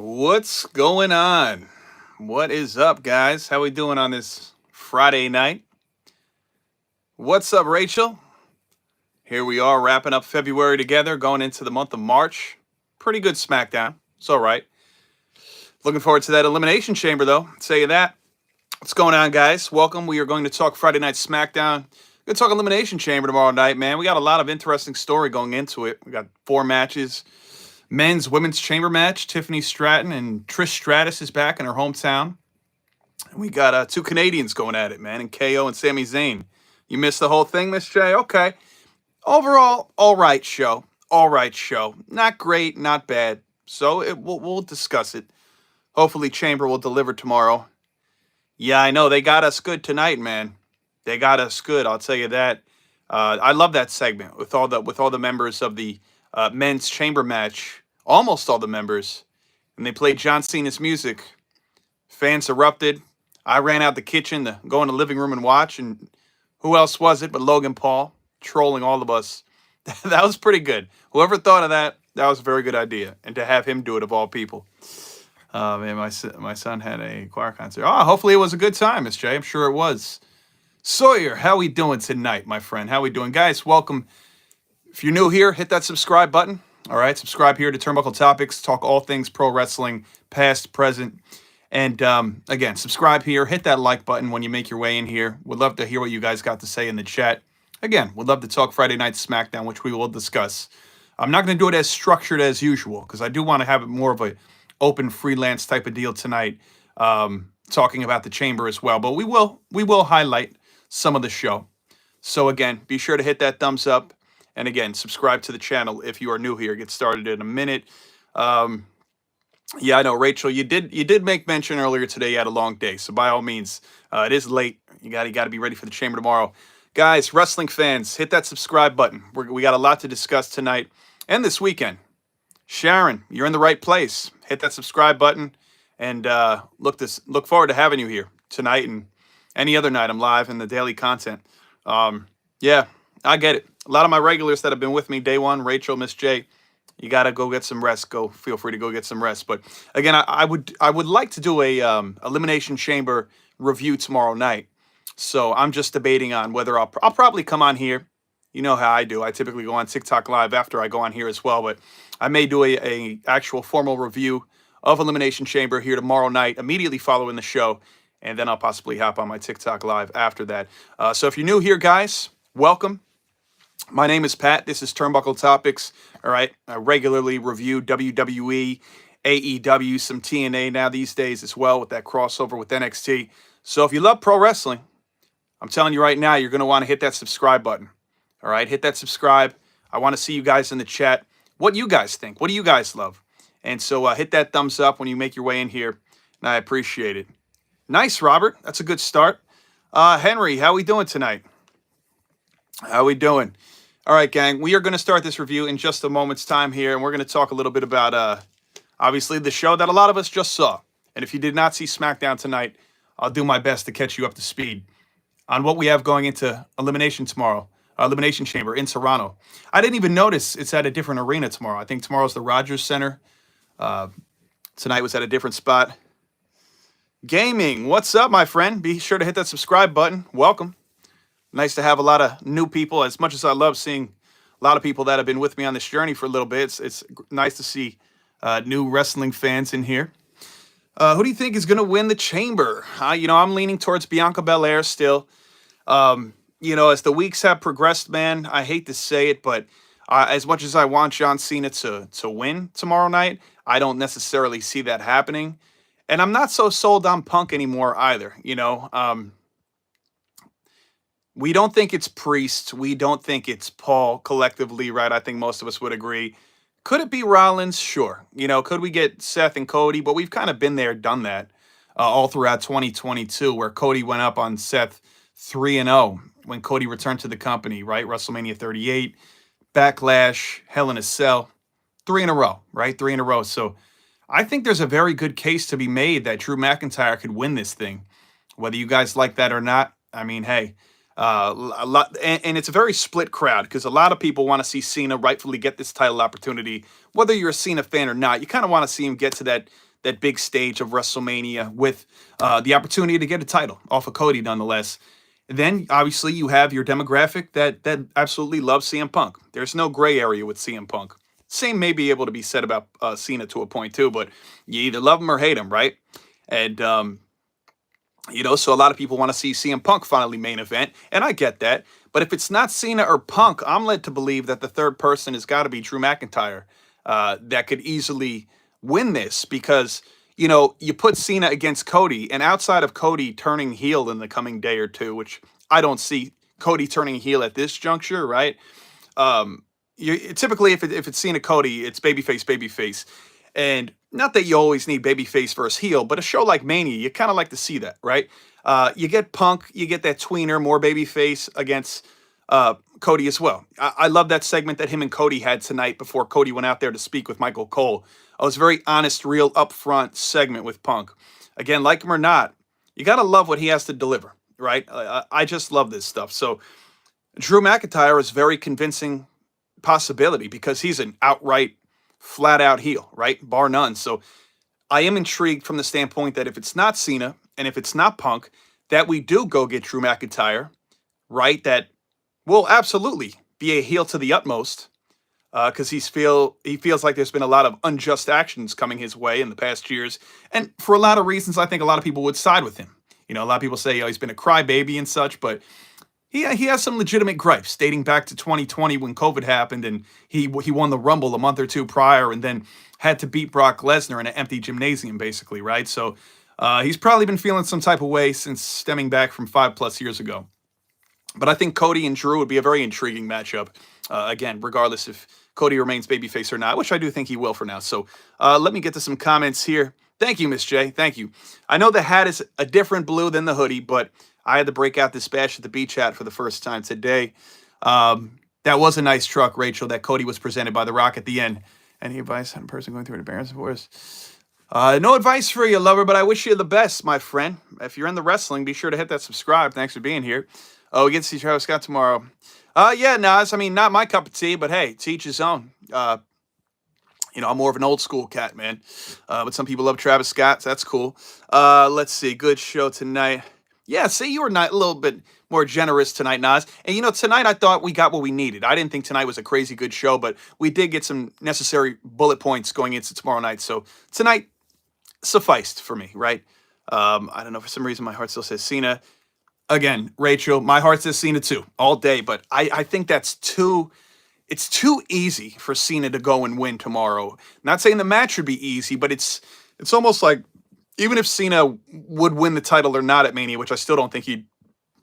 What's going on? What is up, guys? How we doing on this Friday night? What's up, Rachel? Here we are wrapping up February together, going into the month of March. Pretty good SmackDown. It's all right. Looking forward to that Elimination Chamber, though. I'll tell you that. What's going on, guys? Welcome. We are going to talk Friday Night SmackDown. We're going to talk Elimination Chamber tomorrow night, man. We got a lot of interesting story going into it. We got 4 matches. Men's women's chamber match. Tiffany Stratton and Trish Stratus is back in her hometown. And we got 2 Canadians going at it, man, and KO and Sami Zayn. You missed the whole thing, Miss J? Okay. Overall, all right show. All right show. Not great, not bad. So we'll discuss it. Hopefully Chamber will deliver tomorrow. Yeah, I know. They got us good tonight, man. They got us good, I'll tell you that. I love that segment with all the members of the men's chamber match, almost all the members, and they played John Cena's music. Fans erupted. I ran out the kitchen to go in the living room and watch, and who else was it but Logan Paul trolling all of us. That was pretty good. Whoever thought of that, that was a very good idea, and to have him do it of all people. Man, my son had a choir concert. Oh, hopefully it was a good time, Miss J. I'm sure it was. Sawyer, how we doing tonight, my friend? How we doing? Guys, welcome. If you're new here, hit that subscribe button. All right, subscribe here to Turnbuckle Topics. Talk all things pro wrestling, past, present. And again, subscribe here. Hit that like button when you make your way in here. Would love to hear what you guys got to say in the chat. Again, would love to talk Friday Night SmackDown, which we will discuss. I'm not going to do it as structured as usual because I do want to have it more of a open freelance type of deal tonight, talking about the chamber as well. But we will highlight some of the show. So again, be sure to hit that thumbs up. And again, subscribe to the channel if you are new here. Get started in a minute. Yeah, I know, Rachel, you did make mention earlier today you had a long day. So by all means, it is late. You got to be ready for the chamber tomorrow. Guys, wrestling fans, hit that subscribe button. We got a lot to discuss tonight and this weekend. Sharon, you're in the right place. Hit that subscribe button and look forward to having you here tonight and any other night I'm live in the daily content. Yeah, I get it. A lot of my regulars that have been with me day one, Rachel, Miss J, you got to go get some rest. Feel free to go get some rest. But again, I would like to do a Elimination Chamber review tomorrow night. So I'm just debating on whether I'll probably come on here. You know how I do. I typically go on TikTok Live after I go on here as well. But I may do a actual formal review of Elimination Chamber here tomorrow night, immediately following the show. And then I'll possibly hop on my TikTok Live after that. So if you're new here, guys, welcome. My name is Pat. This is Turnbuckle Topics. All right. I regularly review WWE, AEW, some TNA now these days as well with that crossover with NXT. So if you love pro wrestling, I'm telling you right now, you're going to want to hit that subscribe button. All right. Hit that subscribe. I want to see you guys in the chat. What you guys think? What do you guys love? And so hit that thumbs up when you make your way in here. And I appreciate it. Nice, Robert. That's a good start. Henry, how we doing tonight? How we doing? All right, gang. We are going to start this review in just a moment's time here, and we're going to talk a little bit about, obviously, the show that a lot of us just saw. And if you did not see SmackDown tonight, I'll do my best to catch you up to speed on what we have going into Elimination Chamber in Toronto. I didn't even notice it's at a different arena tomorrow. I think tomorrow's the Rogers Center. Tonight was at a different spot. Gaming, what's up, my friend? Be sure to hit that subscribe button. Welcome. Nice to have a lot of new people. As much as I love seeing a lot of people that have been with me on this journey for a little bit, it's nice to see new wrestling fans in here. Who do you think is going to win the chamber? I'm leaning towards Bianca Belair still. As the weeks have progressed, man, I hate to say it, but as much as I want John Cena to win tomorrow night, I don't necessarily see that happening. And I'm not so sold on Punk anymore either, We don't think it's Priest. We don't think it's Paul collectively, right? I think most of us would agree. Could it be Rollins? Sure. Could we get Seth and Cody? But we've kind of been there, done that all throughout 2022, where Cody went up on Seth 3-0 when Cody returned to the company, right? WrestleMania 38, Backlash, Hell in a Cell, 3 in a row, right? 3 in a row. So I think there's a very good case to be made that Drew McIntyre could win this thing. Whether you guys like that or not, I mean, hey, a lot, and it's a very split crowd because a lot of people want to see Cena rightfully get this title opportunity. Whether you're a Cena fan or not, you kind of want to see him get to that big stage of WrestleMania with the opportunity to get a title off of Cody, nonetheless. Then obviously you have your demographic that absolutely loves CM Punk. There's no gray area with CM Punk. Same may be able to be said about Cena to a point too, but you either love him or hate him, right? And so a lot of people want to see CM Punk finally main event, and I get that. But if it's not Cena or Punk, I'm led to believe that the third person has got to be Drew McIntyre. That could easily win this because, you put Cena against Cody, and outside of Cody turning heel in the coming day or two, which I don't see Cody turning heel at this juncture, right? Typically, if it's Cena Cody, it's babyface. And not that you always need babyface versus heel, but a show like Mania, you kind of like to see that, right? You get Punk, you get that tweener, more babyface against Cody as well. I love that segment that him and Cody had tonight before Cody went out there to speak with Michael Cole. It was a very honest, real, upfront segment with Punk. Again, like him or not, you got to love what he has to deliver, right? I just love this stuff. So Drew McIntyre is a very convincing possibility because he's an outright flat out heel, right? Bar none. So I am intrigued from the standpoint that if it's not Cena and if it's not Punk, that we do go get Drew McIntyre, right? That will absolutely be a heel to the utmost because he feels like there's been a lot of unjust actions coming his way in the past years. And for a lot of reasons, I think a lot of people would side with him. A lot of people say he's been a crybaby and such, but he has some legitimate gripes dating back to 2020 when COVID happened and he won the Rumble a month or two prior and then had to beat Brock Lesnar in an empty gymnasium, basically, right? So he's probably been feeling some type of way since stemming back from 5+ years ago. But I think Cody and Drew would be a very intriguing matchup, again, regardless if Cody remains babyface or not, which I do think he will for now. So let me get to some comments here. Thank you, Miss J. Thank you. I know the hat is a different blue than the hoodie, but I had to break out this Bash at the Beach hat for the first time today. That was a nice truck, Rachel, that Cody was presented by The Rock at the end. Any advice on a person going through an embarrassing divorce? No advice for you, lover, but I wish you the best, my friend. If you're in the wrestling, be sure to hit that subscribe. Thanks for being here. Oh, we get to see Travis Scott tomorrow. Yeah, Nas, not my cup of tea, but hey, to each his own. I'm more of an old school cat, man. But some people love Travis Scott, so that's cool. Let's see, good show tonight. Yeah, see, you were a little bit more generous tonight, Nas. And, tonight I thought we got what we needed. I didn't think tonight was a crazy good show, but we did get some necessary bullet points going into tomorrow night. So tonight sufficed for me, right? I don't know, for some reason my heart still says Cena. Again, Rachel, my heart says Cena too, all day. But I think it's too easy for Cena to go and win tomorrow. Not saying the match would be easy, but it's almost like even if Cena would win the title or not at Mania, which I still don't think he'd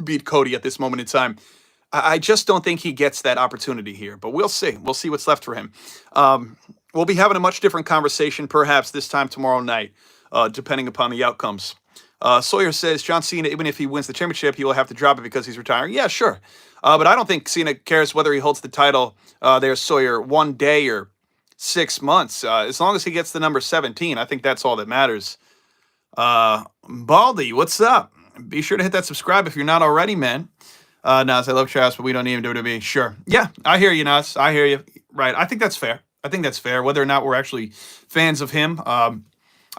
beat Cody at this moment in time, I just don't think he gets that opportunity here. But we'll see. We'll see what's left for him. We'll be having a much different conversation perhaps this time tomorrow night, depending upon the outcomes. Sawyer says, John Cena, even if he wins the championship, he will have to drop it because he's retiring. Yeah, sure. But I don't think Cena cares whether he holds the title there, Sawyer, 1 day or 6 months. As long as he gets the number 17, I think that's all that matters. Baldy, what's up? Be sure to hit that subscribe if you're not already, man. Nas, I love Travis, but we don't need him to WWE. Sure. Yeah, I hear you, Nas. I hear you. Right. I think that's fair. Whether or not we're actually fans of him.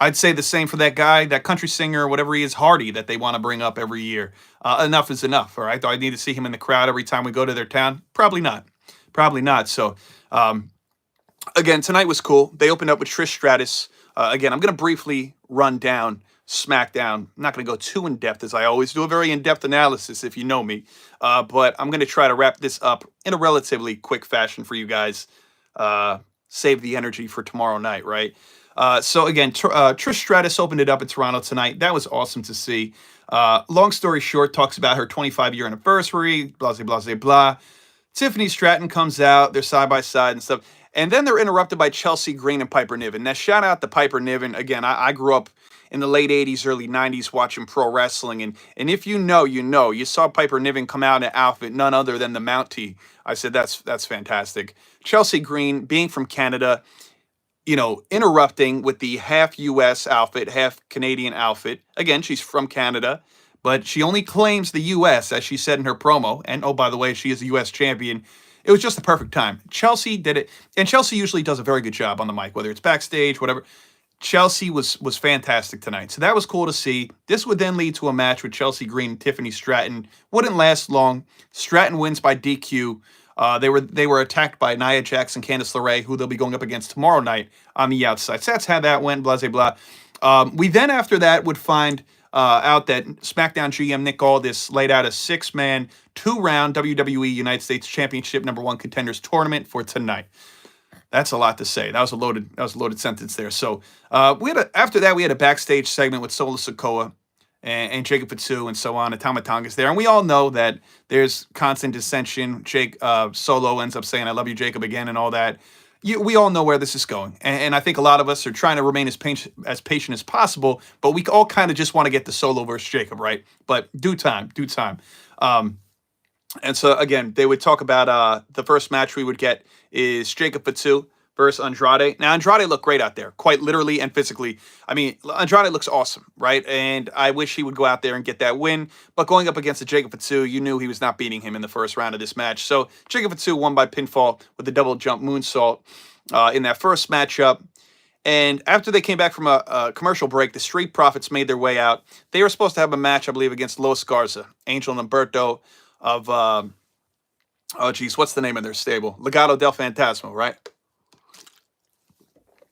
I'd say the same for that guy, that country singer, or whatever he is, Hardy, that they want to bring up every year. Enough is enough, all right? Do I need to see him in the crowd every time we go to their town? Probably not. So, again, tonight was cool. They opened up with Trish Stratus. Again, I'm going to briefly run down SmackDown. I'm not going to go too in-depth as I always do. A very in-depth analysis if you know me. But I'm going to try to wrap this up in a relatively quick fashion for you guys. Save the energy for tomorrow night, right? So again, Trish Stratus opened it up in Toronto tonight. That was awesome to see. Long story short, talks about her 25-year anniversary, blah, blah, blah, blah, blah. Tiffany Stratton comes out. They're side by side and stuff. And then they're interrupted by Chelsea Green and Piper Niven. Now, shout out to Piper Niven. Again, I grew up in the late 80s, early 90s watching pro wrestling. And if you know, you saw Piper Niven come out in an outfit, none other than the Mountie. I said, that's fantastic. Chelsea Green, being from Canada, interrupting with the half U.S. outfit, half Canadian outfit. Again, she's from Canada, but she only claims the U.S., as she said in her promo. And, oh, by the way, she is a U.S. champion. It was just the perfect time. Chelsea did it, and Chelsea usually does a very good job on the mic, whether it's backstage, whatever. Chelsea was fantastic tonight. So that was cool to see. This would then lead to a match with Chelsea Green and Tiffany Stratton. Wouldn't last long. Stratton wins by DQ. They were attacked by Nia Jax and Candice LeRae, who they'll be going up against tomorrow night on the outside. So that's how that went, blah, blah, blah. We then, after that, would find out that SmackDown GM Nick Aldis laid out a 6-man, 2-round WWE United States Championship #1 Contenders Tournament for tonight. That's a lot to say. That was a loaded sentence there. So after that we had a backstage segment with Solo Sikoa and Jacob Fatu and so on. And Tama Tonga's there, and we all know that there's constant dissension. Solo ends up saying "I love you, Jacob" again, and all that. We all know where this is going, and I think a lot of us are trying to remain as patient as possible. But we all kind of just want to get the Solo versus Jacob, right? But due time. And so again, they would talk about the first match we would get is Jacob Fatu versus Andrade. Now Andrade looked great out there, quite literally and physically. I mean, Andrade looks awesome, right? And I wish he would go out there and get that win. But going up against the Jacob Fatu, you knew he was not beating him in the first round of this match. So Jacob Fatu won by pinfall with the double jump moonsault in that first matchup. And after they came back from a commercial break, the Street Profits made their way out. They were supposed to have a match, I believe, against Los Garza, Angel and Humberto of, what's the name of their stable? Legado del Fantasma, right?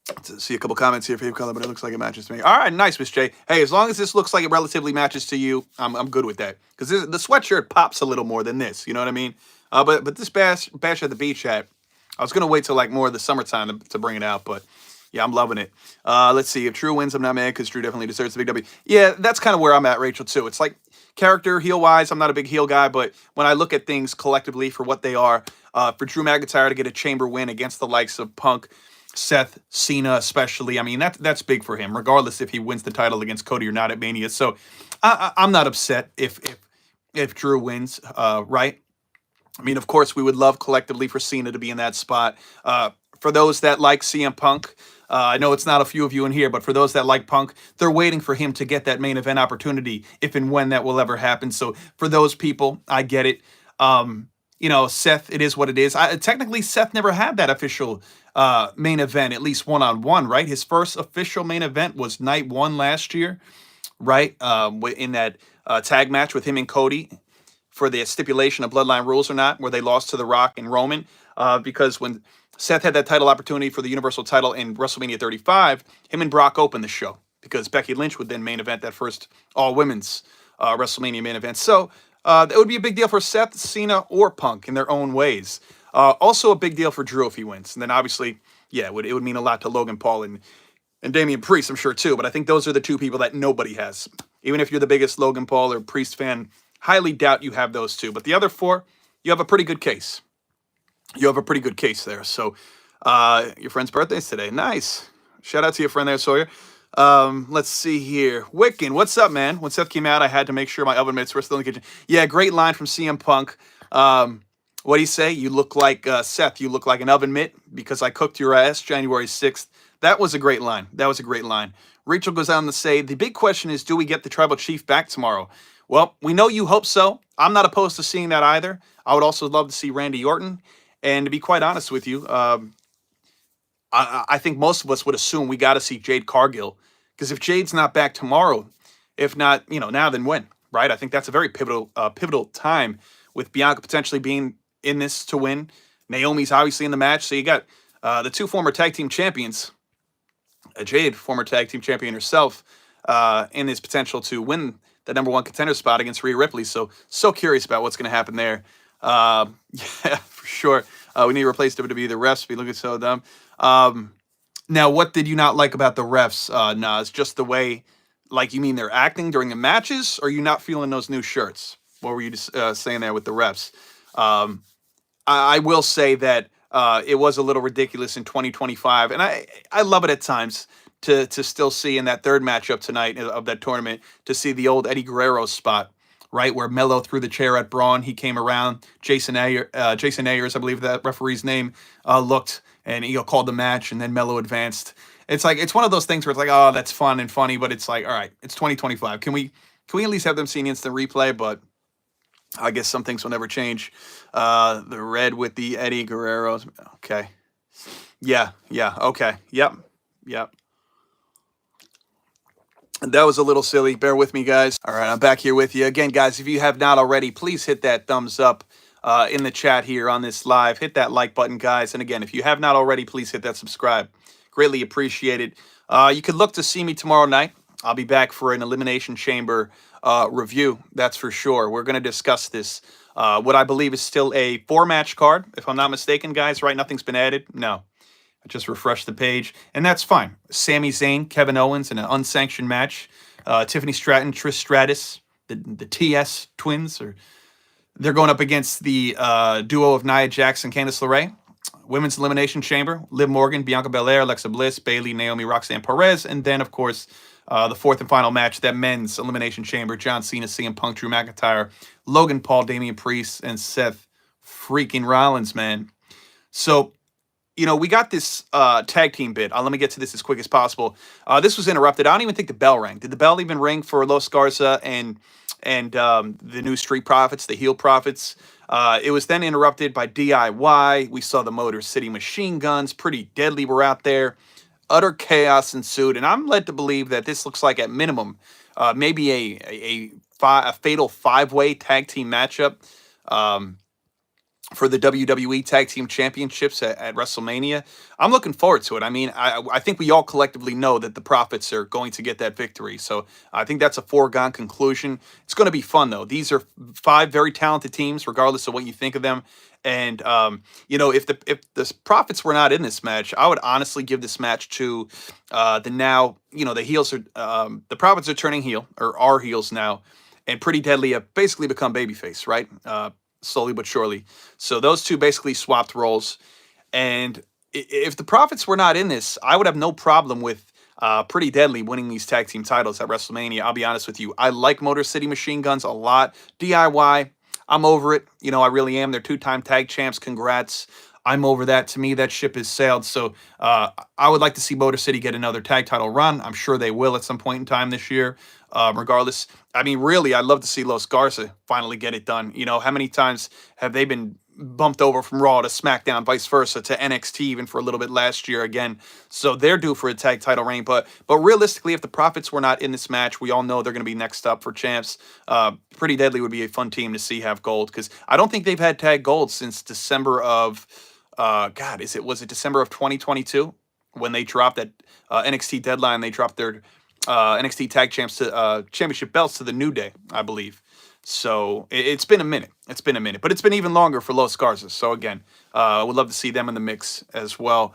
Let's see a couple comments here for you, color, but it looks like it matches to me. All right, nice, Miss J. Hey, as long as this looks like it relatively matches to you, I'm good with that. Because the sweatshirt pops a little more than this, you know what I mean? But this bash at the beach hat, I was going to wait till like more of the summertime to bring it out, but yeah, I'm loving it. Let's see. If Drew wins, I'm not mad because Drew definitely deserves the big W. Yeah, that's kind of where I'm at, Rachel, too. It's like character, heel-wise, I'm not a big heel guy, but when I look at things collectively for what they are, for Drew McIntyre to get a chamber win against the likes of Punk, Seth, Cena especially, I mean, that's big for him, regardless if he wins the title against Cody or not at Mania. So I'm not upset if Drew wins, right? I mean, of course, we would love collectively for Cena to be in that spot. For those that like CM Punk, I know it's not a few of you in here, but for those that like Punk, they're waiting for him to get that main event opportunity, if and when that will ever happen. So for those people, I get it. Seth, it is what it is. Technically, Seth never had that official main event, at least one-on-one, right? His first official main event was night 1 last year, right? In that tag match with him and Cody for the stipulation of Bloodline Rules or not, where they lost to The Rock and Roman, because when Seth had that title opportunity for the Universal title in WrestleMania 35, him and Brock opened the show because Becky Lynch would then main event that first all-women's WrestleMania main event. So it would be a big deal for Seth, Cena, or Punk in their own ways. Also a big deal for Drew if he wins. And then obviously, yeah, it would mean a lot to Logan Paul and Damian Priest, I'm sure, too. But I think those are the two people that nobody has. Even if you're the biggest Logan Paul or Priest fan, highly doubt you have those two. But the other 4, you have a pretty good case. You have a pretty good case there. So your friend's birthday's today. Nice. Shout out to your friend there, Sawyer. Let's see here. Wiccan, what's up, man? When Seth came out, I had to make sure my oven mitts were still in the kitchen. Yeah, great line from CM Punk. What do you say? You look like, Seth, you look like an oven mitt because I cooked your ass January 6th. That was a great line. Rachel goes on to say, the big question is, do we get the Tribal Chief back tomorrow? Well, we know you hope so. I'm not opposed to seeing that either. I would also love to see Randy Orton. And to be quite honest with you, I think most of us would assume we got to see Jade Cargill, because if Jade's not back tomorrow, if not, now, then when, right? I think that's a very pivotal time with Bianca potentially being in this to win. Naomi's obviously in the match, so you got the 2 former tag team champions, Jade, former tag team champion herself, in this potential to win the #1 contender spot against Rhea Ripley. So curious about what's going to happen there. Yeah, for sure. We need to replace WWE. The refs be looking so dumb. Now, what did you not like about the refs, Nas? Just the way, like, you mean they're acting during the matches, or are you not feeling those new shirts? What were you just saying there with the refs? I will say that it was a little ridiculous in 2025, and I love it at times to still see in that third matchup tonight of that tournament, to see the old Eddie Guerrero spot, right, where Mello threw the chair at Braun. He came around. Jason Ayers, I believe that referee's name, looked, and he called the match, and then Mello advanced. It's like, it's one of those things where it's like, oh, that's fun and funny, but it's like, all right, it's 2025. Can we at least have them see an instant replay? But I guess some things will never change. The red with the Eddie Guerreros. Okay. Yeah. Okay. Yep. That was a little silly. Bear with me, guys. All right, I'm back here with you. Again, guys, if you have not already, please hit that thumbs up in the chat here on this live. Hit that like button, guys. And again, if you have not already, please hit that subscribe. Greatly appreciated. You can look to see me tomorrow night. I'll be back for an Elimination Chamber review, that's for sure. We're going to discuss this. What I believe is still a 4-match card, if I'm not mistaken, guys, right? Nothing's been added? No. I just refreshed the page, and that's fine. Sami Zayn, Kevin Owens in an unsanctioned match. Tiffany Stratton, Trish Stratus, the TS twins, or they're going up against the duo of Nia Jax and Candice LeRae. Women's Elimination Chamber, Liv Morgan, Bianca Belair, Alexa Bliss, Bayley, Naomi, Roxanne Perez, and then, of course, the fourth and final match, that men's Elimination Chamber, John Cena, CM Punk, Drew McIntyre, Logan Paul, Damian Priest, and Seth freaking Rollins, man. So, we got this tag team bit. Let me get to this as quick as possible. This was interrupted. I don't even think the bell rang. Did the bell even ring for Los Garza and the new Street Profits, the heel Profits? It was then interrupted by DIY. We saw the Motor City Machine Guns. Pretty Deadly were out there. Utter chaos ensued, and I'm led to believe that this looks like, at minimum, maybe a fatal 5-way tag team matchup. For the WWE Tag Team Championships at WrestleMania. I'm looking forward to it. I mean, I think we all collectively know that the Profits are going to get that victory. So I think that's a foregone conclusion. It's going to be fun, though. These are 5 very talented teams, regardless of what you think of them. And, if the Profits were not in this match, I would honestly give this match to the heels are, the Profits are turning heel, or are heels now, and Pretty Deadly have basically become babyface, right? Slowly but surely. So those two basically swapped roles. And if the Profits were not in this, I would have no problem with Pretty Deadly winning these tag team titles at WrestleMania. I'll be honest with you. I like Motor City Machine Guns a lot. DIY, I'm over it. I really am. They're 2-time tag champs. Congrats. I'm over that. To me, that ship has sailed. So I would like to see Motor City get another tag title run. I'm sure they will at some point in time this year. Regardless, I mean, really, I'd love to see Los Garza finally get it done. How many times have they been bumped over from Raw to SmackDown, vice versa, to NXT, even for a little bit last year again? So they're due for a tag title reign. But realistically, if the Profits were not in this match, we all know they're going to be next up for champs. Pretty Deadly would be a fun team to see have gold, because I don't think they've had tag gold since December of, was it December of 2022 when they dropped that NXT deadline? They dropped their NXT Tag Champs to Championship belts to the New Day, I believe. So it's been a minute. But it's been even longer for Los Garza. So again, would love to see them in the mix as well.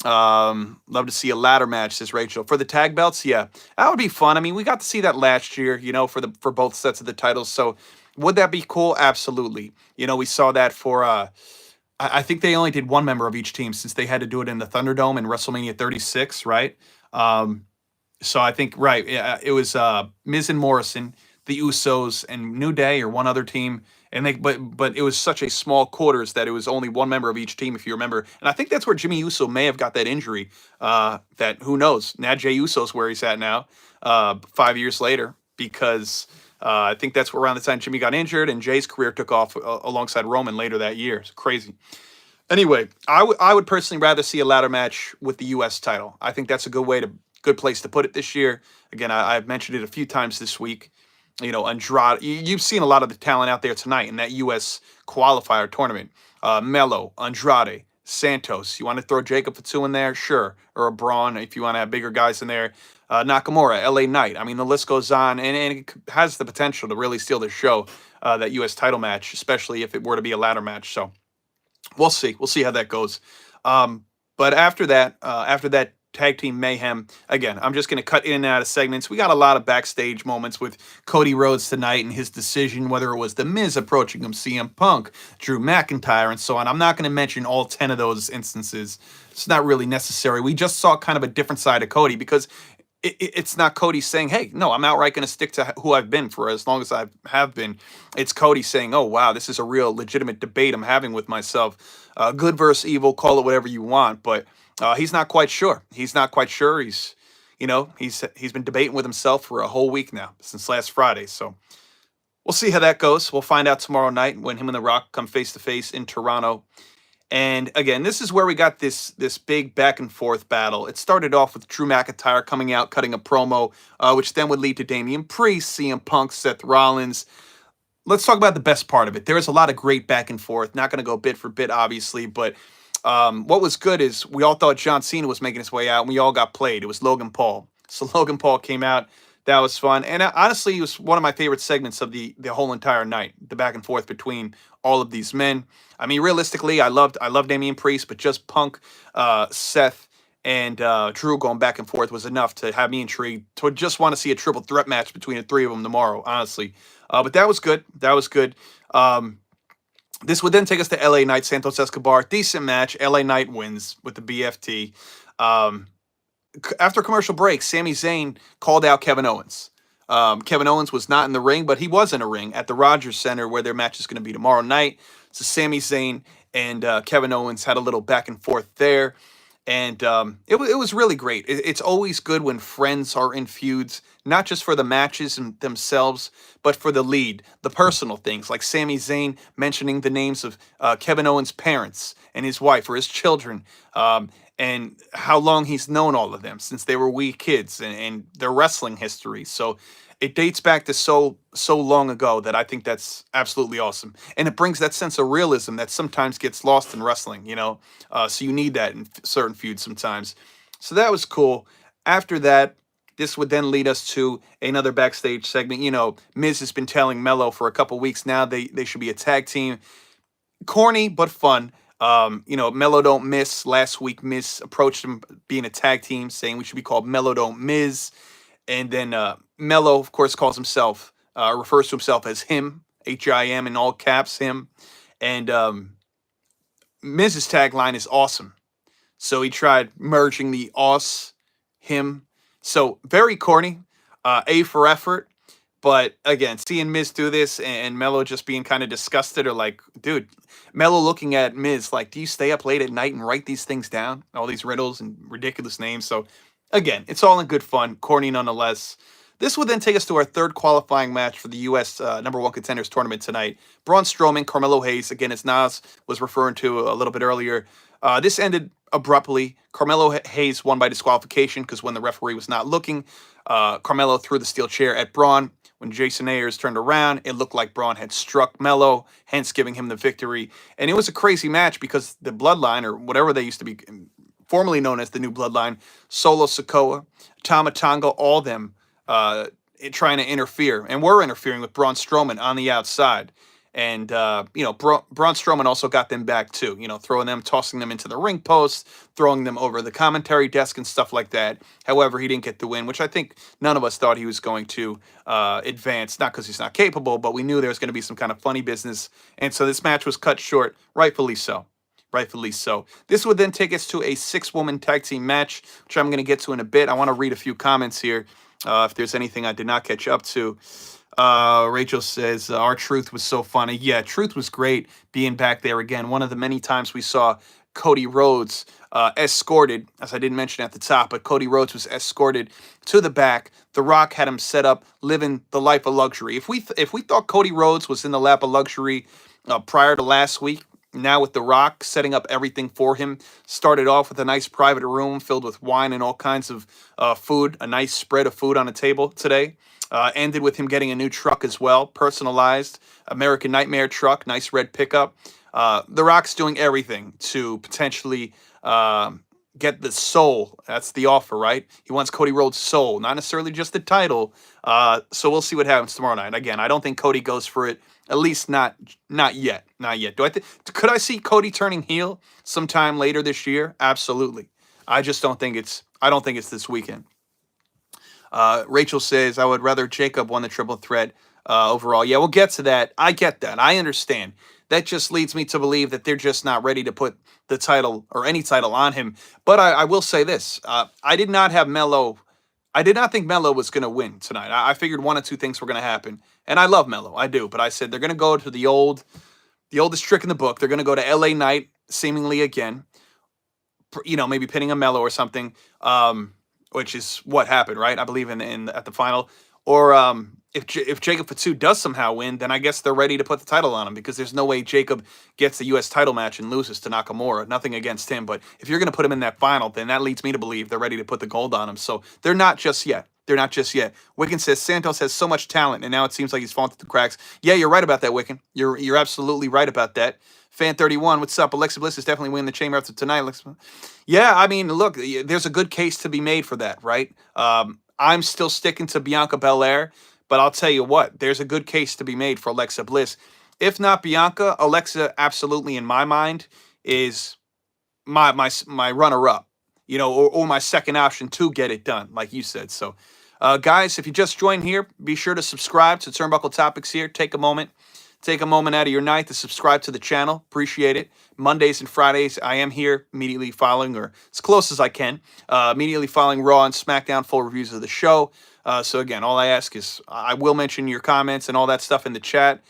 Love to see a ladder match, says Rachel. For the tag belts, yeah, that would be fun. I mean, we got to see that last year, for both sets of the titles. So would that be cool? Absolutely. We saw that for I think they only did one member of each team, since they had to do it in the Thunderdome in WrestleMania 36, right? So I think, right, yeah, it was Miz and Morrison, the Usos, and New Day, or one other team. And but it was such a small quarters that it was only one member of each team, if you remember. And I think that's where Jimmy Uso may have got that injury. That, who knows? Now Jey Uso's where he's at now, 5 years later, because I think that's around the time Jimmy got injured, and Jay's career took off alongside Roman later that year. It's crazy. Anyway, I would personally rather see a ladder match with the U.S. title. I think that's a good place to put it this year. Again, I've mentioned it a few times this week. Andrade, you've seen a lot of the talent out there tonight in that U.S. qualifier tournament. Melo, Andrade, Santos. You want to throw Jacob Fatu in there? Sure. Or a Braun if you want to have bigger guys in there. Nakamura, LA Knight. I mean, the list goes on, and it has the potential to really steal the show, that U.S. title match, especially if it were to be a ladder match. So we'll see. We'll see how that goes. But after that tag team mayhem, again, I'm just going to cut in and out of segments. We got a lot of backstage moments with Cody Rhodes tonight and his decision, whether it was The Miz approaching him, CM Punk, Drew McIntyre, and so on. I'm not going to mention all 10 of those instances. It's not really necessary. We just saw kind of a different side of Cody, because it's not Cody saying, hey, no, I'm outright going to stick to who I've been for as long as I have been. It's Cody saying, oh, wow, this is a real legitimate debate I'm having with myself. Good versus evil, call it whatever you want, but he's not quite sure. He's been debating with himself for a whole week now, since last Friday. So we'll see how that goes. We'll find out tomorrow night when him and The Rock come face to face in Toronto. And again, this is where we got this big back and forth battle. It started off with Drew McIntyre coming out, cutting a promo, which then would lead to Damian Priest, CM Punk, Seth Rollins. Let's talk about the best part of it. There was a lot of great back and forth. Not going to go bit for bit, obviously, but what was good is we all thought John Cena was making his way out, and we all got played. It was Logan Paul. So Logan Paul came out. That was fun, and honestly, it was one of my favorite segments of the whole entire night. The back and forth between all of these men. I mean, realistically, I loved Damian Priest, but just Punk, Seth, and Drew going back and forth was enough to have me intrigued to just want to see a triple threat match between the three of them tomorrow. Honestly, but that was good. That was good. This would then take us to LA Knight, Santos Escobar. Decent match. LA Knight wins with the BFT. After commercial break, Sami Zayn called out Kevin Owens. Kevin Owens was not in the ring, but he was in a ring at the Rogers Center where their match is going to be tomorrow night. So Sami Zayn and Kevin Owens had a little back and forth there. And it was really great. It's always good when friends are in feuds, not just for the matches themselves, but for the lead, the personal things, like Sami Zayn mentioning the names of Kevin Owens' parents and his wife or his children, and how long he's known all of them since they were wee kids, and their wrestling history. So it dates back to so long ago that I think that's absolutely awesome, and it brings that sense of realism that sometimes gets lost in wrestling. So you need that in certain feuds sometimes. So that was cool. After that, this would then lead us to another backstage segment. Miz has been telling Mello for a couple weeks now they should be a tag team. Corny but fun. Mello Don't Miss. Last week, Miz approached him being a tag team, saying we should be called Mello Don't Miz. And then Mello, of course, refers to himself as him, HIM in all caps, him. And Miz's tagline is awesome. So he tried merging the us, him. So very corny, A for effort. But again, seeing Miz do this and Mello just being kind of disgusted, or like, dude, Mello looking at Miz like, do you stay up late at night and write these things down? All these riddles and ridiculous names. So again, it's all in good fun, corny nonetheless. This would then take us to our third qualifying match for the U.S. Number One Contenders Tournament tonight. Braun Strowman, Carmelo Hayes, again, as Nas was referring to a little bit earlier. This ended abruptly. Carmelo Hayes won by disqualification because when the referee was not looking, Carmelo threw the steel chair at Braun. When Jason Ayers turned around, it looked like Braun had struck Mello, hence giving him the victory. And it was a crazy match because the Bloodline, or whatever they used to be, formerly known as the New Bloodline, Solo Sikoa, Tama Tonga, all them trying to interfere. And were interfering with Braun Strowman on the outside. And, Braun Strowman also got them back too, throwing them, tossing them into the ring post, throwing them over the commentary desk and stuff like that. However, he didn't get the win, which I think none of us thought he was going to advance, not because he's not capable, but we knew there was going to be some kind of funny business. And so this match was cut short, rightfully so. Rightfully so. This would then take us to a 6-woman tag team match, which I'm going to get to in a bit. I want to read a few comments here if there's anything I did not catch up to. Rachel says, R-Truth was so funny. Yeah, Truth was great being back there again. One of the many times we saw Cody Rhodes escorted, as I didn't mention at the top, but Cody Rhodes was escorted to the back. The Rock had him set up, living the life of luxury. If we thought Cody Rhodes was in the lap of luxury prior to last week, now with The Rock setting up everything for him, started off with a nice private room filled with wine and all kinds of food, a nice spread of food on a table today. Ended with him getting a new truck as well, personalized American Nightmare truck, nice red pickup. The Rock's doing everything to potentially get the soul. That's the offer, right? He wants Cody Rhodes' soul, not necessarily just the title. So we'll see what happens tomorrow night. Again, I don't think Cody goes for it. At least not yet. Not yet. Could I see Cody turning heel sometime later this year? Absolutely. I just don't think it's this weekend. Rachel says, I would rather Jacob won the triple threat overall. Yeah, we'll get to that. I get that. I understand. That just leads me to believe that they're just not ready to put the title or any title on him. But I will say this. I did not think Mello was going to win tonight. I figured one of two things were going to happen. And I love Mello. I do. But I said they're going to go to the oldest trick in the book. They're going to go to LA Knight seemingly again. Maybe pinning a Mello or something. Which is what happened, right? I believe in at the final. Or if Jacob Fatu does somehow win, then I guess they're ready to put the title on him, because there's no way Jacob gets the U.S. title match and loses to Nakamura. Nothing against him, but if you're going to put him in that final, then that leads me to believe they're ready to put the gold on him. So they're not just yet. They're not just yet. Wicken says Santos has so much talent, and now it seems like he's fallen through the cracks. Yeah, you're right about that, Wicken. You're absolutely right about that. Fan 31, what's up? Alexa Bliss is definitely winning the chamber after tonight. Yeah, I mean, look, there's a good case to be made for that, right? I'm still sticking to Bianca Belair, but I'll tell you what, there's a good case to be made for Alexa Bliss. If not Bianca, Alexa absolutely, in my mind, is my runner-up, or my second option to get it done, like you said. So, guys, if you just joined here, be sure to subscribe to Turnbuckle Topics here. Take a moment out of your night to subscribe to the channel. Appreciate it. Mondays and Fridays, I am here immediately following, or as close as I can, immediately following Raw and SmackDown full reviews of the show. So again, all I ask is I will mention your comments and all that stuff in the chat.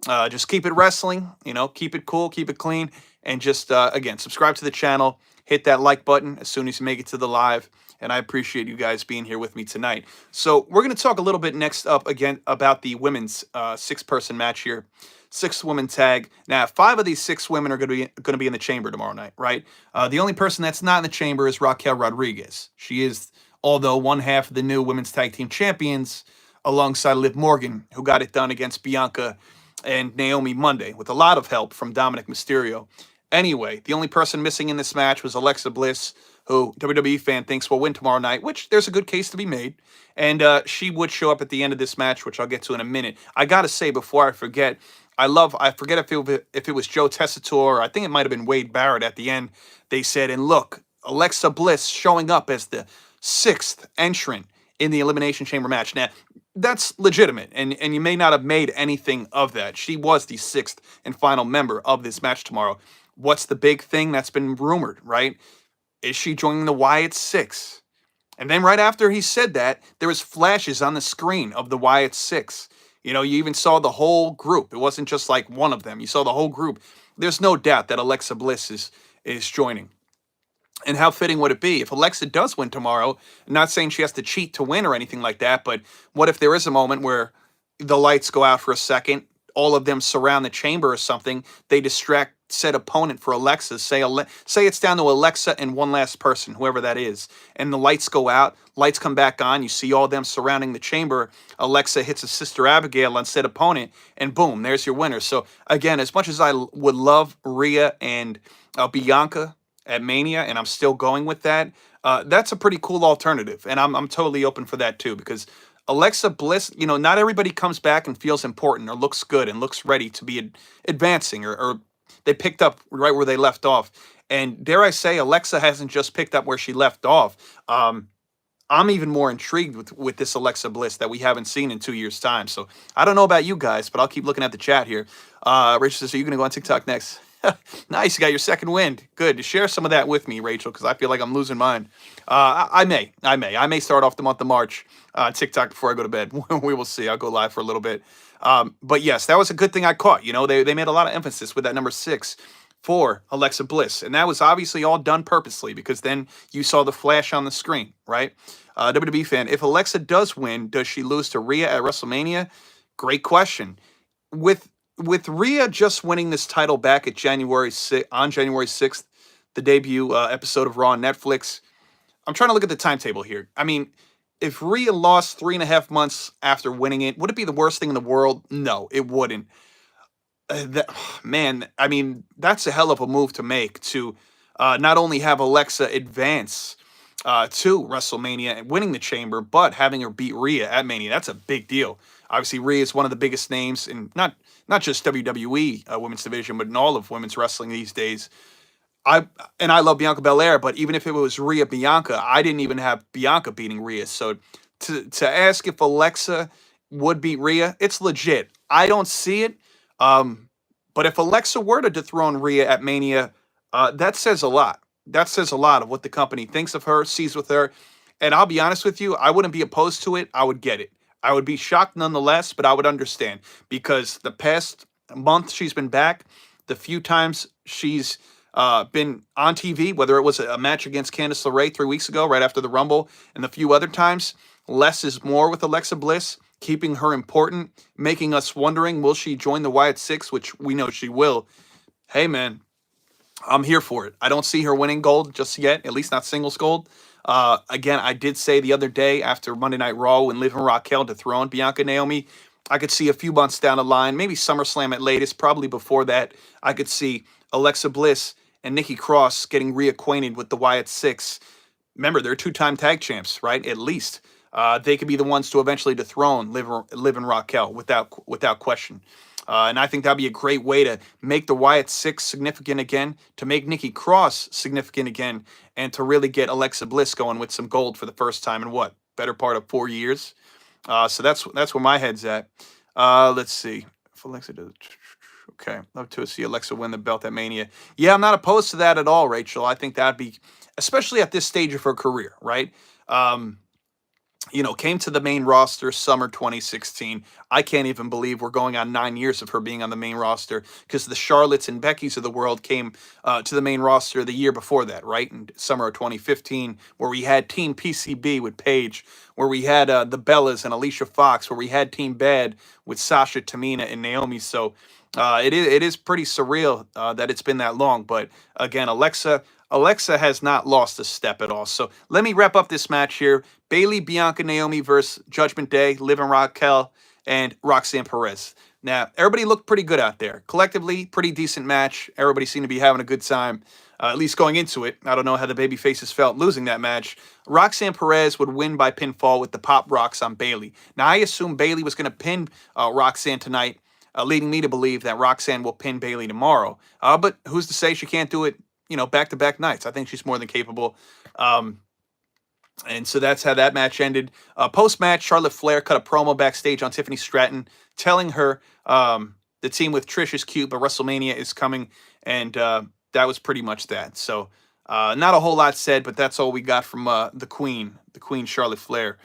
Just keep it wrestling, keep it cool, keep it clean, and just, again, subscribe to the channel. Hit that like button as soon as you make it to the live. And I appreciate you guys being here with me tonight. So we're going to talk a little bit next up again about the women's six-person match here. 6-woman tag. Now, 5 of these 6 women are going to be in the chamber tomorrow night, right? The only person that's not in the chamber is Raquel Rodriguez. She is, although, one half of the new women's tag team champions, alongside Liv Morgan, who got it done against Bianca and Naomi Monday with a lot of help from Dominic Mysterio. Anyway, the only person missing in this match was Alexa Bliss, who WWE fan thinks will win tomorrow night, which there's a good case to be made. And she would show up at the end of this match, which I'll get to in a minute. I got to say, before I forget, I forget if it was Joe Tessitore, or I think it might have been Wade Barrett at the end. They said, and look, Alexa Bliss showing up as the 6th entrant in the Elimination Chamber match. Now, that's legitimate, and you may not have made anything of that. She was the 6th and final member of this match tomorrow. What's the big thing that's been rumored, right? Is she joining the Wyatt 6? And then right after he said that, there was flashes on the screen of the Wyatt 6. You even saw the whole group. It wasn't just like one of them. You saw the whole group. There's no doubt that Alexa Bliss is joining. And how fitting would it be if Alexa does win tomorrow? I'm not saying she has to cheat to win or anything like that, but what if there is a moment where the lights go out for a second, all of them surround the chamber or something, they distract said opponent for Alexa, say it's down to Alexa and one last person, whoever that is, and the lights go out, lights come back on, you see all them surrounding the chamber, Alexa hits a Sister Abigail on said opponent, and boom, there's your winner. So again, as much as I would love Rhea and Bianca at Mania, and I'm still going with that, that's a pretty cool alternative, and I'm totally open for that too, because Alexa Bliss, not everybody comes back and feels important or looks good and looks ready to be advancing, or they picked up right where they left off. And dare I say, Alexa hasn't just picked up where she left off. I'm even more intrigued with this Alexa Bliss that we haven't seen in 2 years' time. So I don't know about you guys, but I'll keep looking at the chat here. Rachel says, are you going to go on TikTok next? Nice, you got your second wind. Good. Share some of that with me, Rachel, because I feel like I'm losing mine. I may start off the month of March on TikTok before I go to bed. We will see. I'll go live for a little bit. But yes, that was a good thing I caught. They made a lot of emphasis with that number 6 for Alexa Bliss. And that was obviously all done purposely, because then you saw the flash on the screen, right? WWE fan, if Alexa does win, does she lose to Rhea at WrestleMania? Great question. With Rhea just winning this title back at January 6th, the debut episode of Raw on Netflix, I'm trying to look at the timetable here. I mean, if Rhea lost 3.5 months after winning it, would it be the worst thing in the world? No, it wouldn't. Man, I mean, that's a hell of a move to make, to not only have Alexa advance to WrestleMania and winning the chamber, but having her beat Rhea at Mania. That's a big deal. Obviously, Rhea is one of the biggest names in not just WWE women's division, but in all of women's wrestling these days. I love Bianca Belair, but even if it was Rhea Bianca, I didn't even have Bianca beating Rhea. So to ask if Alexa would beat Rhea, it's legit. I don't see it. But if Alexa were to dethrone Rhea at Mania, that says a lot. That says a lot of what the company thinks of her, sees with her. And I'll be honest with you, I wouldn't be opposed to it. I would get it. I would be shocked nonetheless, but I would understand, because the past month she's been back, the few times she's been on TV, whether it was a match against Candice LeRae 3 weeks ago, right after the Rumble, and the few other times, less is more with Alexa Bliss. keeping her important, making us wondering, will she join the Wyatt Six, which we know she will. Hey, man, I'm here for it. I don't see her winning gold just yet, at least not singles gold. Again, I did say the other day after Monday Night Raw when Liv and Raquel dethroned Bianca and Naomi, I could see a few months down the line, maybe SummerSlam at latest, probably before that, I could see Alexa Bliss and Nikki Cross getting reacquainted with the Wyatt Six. Remember, they're two-time tag champs, right? At least they could be the ones to eventually dethrone Liv and Raquel without question. And I think that'd be a great way to make the Wyatt Six significant again, to make Nikki Cross significant again, and to really get Alexa Bliss going with some gold for the first time in what, better part of 4 years. So that's where my head's at. Let's see if Alexa does. Okay, love to see Alexa win the belt at Mania. Yeah, I'm not opposed to that at all, Rachel. I think that'd be, especially at this stage of her career, right? Came to the main roster summer 2016. I can't even believe we're going on 9 years of her being on the main roster, because the Charlottes and Beckys of the world came to the main roster the year before that, right? In summer of 2015, where we had Team PCB with Paige, where we had the Bellas and Alicia Fox, where we had Team Bad with Sasha, Tamina, and Naomi. So it is pretty surreal that it's been that long. But again, Alexa has not lost a step at all. So let me wrap up this match here. Bayley, Bianca, Naomi versus Judgment Day, Liv and Raquel, and Roxanne Perez. Now, everybody looked pretty good out there. Collectively, pretty decent match. Everybody seemed to be having a good time, at least going into it. I don't know how the baby faces felt losing that match. Roxanne Perez would win by pinfall with the pop rocks on Bayley. Now, I assume Bayley was going to pin Roxanne tonight, leading me to believe that Roxanne will pin Bayley tomorrow. But who's to say she can't do it, back-to-back nights? I think she's more than capable. And so that's how that match ended. Post-match, Charlotte Flair cut a promo backstage on Tiffany Stratton, telling her the team with Trish is cute, but WrestleMania is coming. And that was pretty much that. So not a whole lot said, but that's all we got from the Queen Charlotte Flair.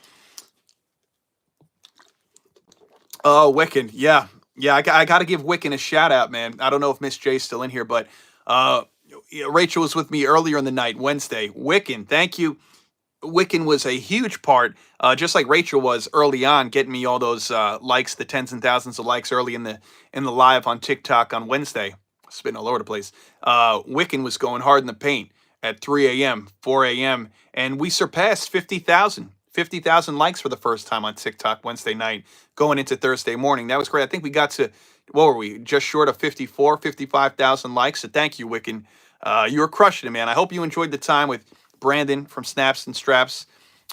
Oh, Wiccan. Yeah, I got to give Wiccan a shout-out, man. I don't know if Miss J's still in here, but Rachel was with me earlier in the night, Wednesday. Wiccan, thank you. Wiccan was a huge part, just like Rachel was early on, getting me all those likes, the tens and thousands of likes early in the live on TikTok on Wednesday. Spitting all over the place. Wiccan was going hard in the paint at 3 a.m., 4 a.m., and we surpassed 50,000 likes for the first time on TikTok Wednesday night, going into Thursday morning. That was great. I think we got to, what were we, just short of 55,000 likes. So thank you, Wiccan. You were crushing it, man. I hope you enjoyed the time with Brandon from Snaps and Straps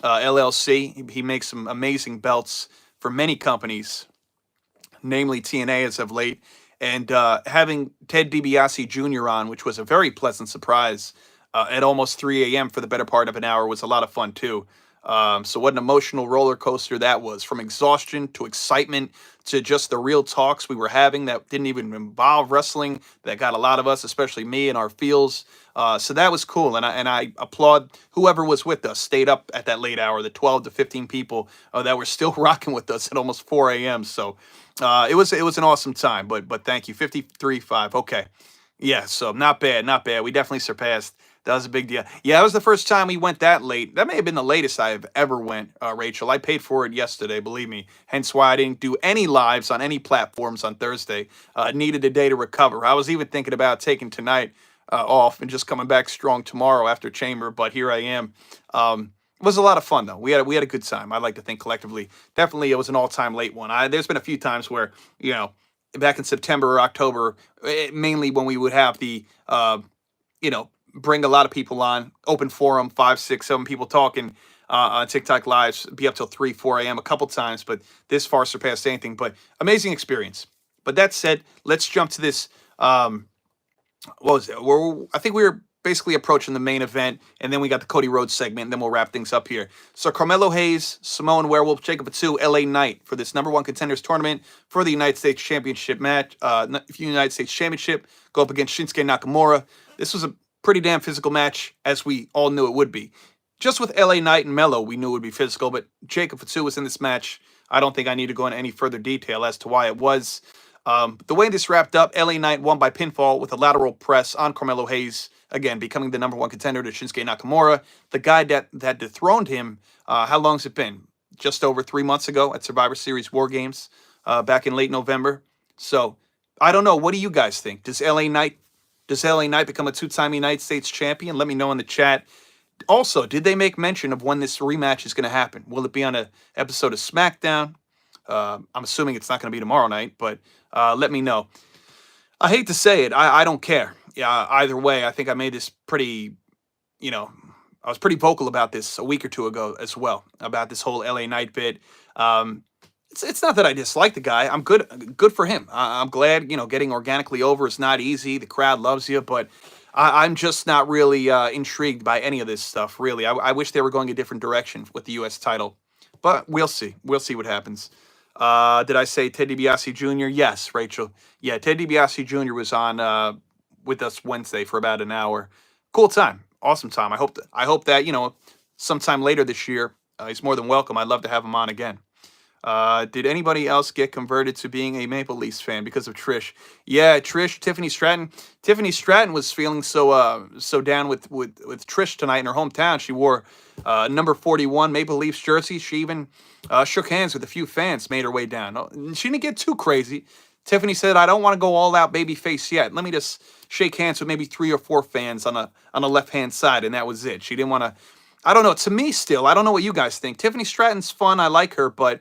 LLC. He makes some amazing belts for many companies, namely TNA as of late. And having Ted DiBiase Jr. on, which was a very pleasant surprise at almost 3 a.m. for the better part of an hour, was a lot of fun too. So what an emotional roller coaster that was, from exhaustion to excitement to just the real talks we were having that didn't even involve wrestling, that got a lot of us, especially me, in our feels. So that was cool, and I applaud whoever was with us, stayed up at that late hour, the 12 to 15 people that were still rocking with us at almost 4 a.m. So it was an awesome time, but thank you. 53.5, okay. Yeah, so not bad. We definitely surpassed. That was a big deal. Yeah, that was the first time we went that late. That may have been the latest I've ever went, Rachel. I paid for it yesterday, believe me. Hence why I didn't do any lives on any platforms on Thursday. Needed a day to recover. I was even thinking about taking tonight off and just coming back strong tomorrow after Chamber, but here I am. It was a lot of fun, though. We had a good time. I like to think collectively. Definitely, it was an all-time late one. There's been a few times where, back in September or October, mainly when we would have the, bring a lot of people on, open forum, 5, 6, 7 people talking on TikTok lives, be up till 3, 4 a.m. a couple times, but this far surpassed anything. But amazing experience. But that said, let's jump to this. What was it? I think we were basically approaching the main event, and then we got the Cody Rhodes segment, and then we'll wrap things up here. So Carmelo Hayes, Samoan Werewolf, Jacob Fatu, LA Knight for this #1 contenders tournament for the United States Championship match. United States Championship go up against Shinsuke Nakamura. This was a pretty damn physical match, as we all knew it would be. Just with LA Knight and Melo, we knew it would be physical, but Jacob Fatu was in this match. I don't think I need to go into any further detail as to why it was. The way this wrapped up, LA Knight won by pinfall with a lateral press on Carmelo Hayes, again, becoming the #1 contender to Shinsuke Nakamura, the guy that dethroned him. How long has it been? just over 3 months ago at Survivor Series War Games back in late November. So I don't know. What do you guys think? Does LA Knight become a two-time United States champion? Let me know in the chat. Also, did they make mention of when this rematch is going to happen? Will it be on an episode of SmackDown? I'm assuming it's not going to be tomorrow night, but let me know. I hate to say it. I don't care. Yeah, either way, I think I made this pretty, you know, I was pretty vocal about this a week or two ago as well, about this whole LA Knight bit. Um, it's not that I dislike the guy. I'm good for him. I'm glad, getting organically over is not easy. The crowd loves you, but I'm just not really intrigued by any of this stuff, really. I wish they were going a different direction with the U.S. title, but we'll see. We'll see what happens. Did I say Ted DiBiase Jr.? Yes, Rachel. Yeah, Ted DiBiase Jr. was on with us Wednesday for about an hour. Cool time. Awesome time. I hope that, sometime later this year, he's more than welcome. I'd love to have him on again. Did anybody else get converted to being a Maple Leafs fan because of Trish? Yeah, Trish, Tiffany Stratton. Tiffany Stratton was feeling so down with Trish tonight in her hometown. She wore number 41 Maple Leafs jersey. She even shook hands with a few fans, made her way down. She didn't get too crazy. Tiffany said, "I don't want to go all out babyface yet. Let me just shake hands with maybe 3 or 4 fans on the left hand side," and that was it. She didn't want to. I don't know. To me, still, I don't know what you guys think. Tiffany Stratton's fun. I like her, but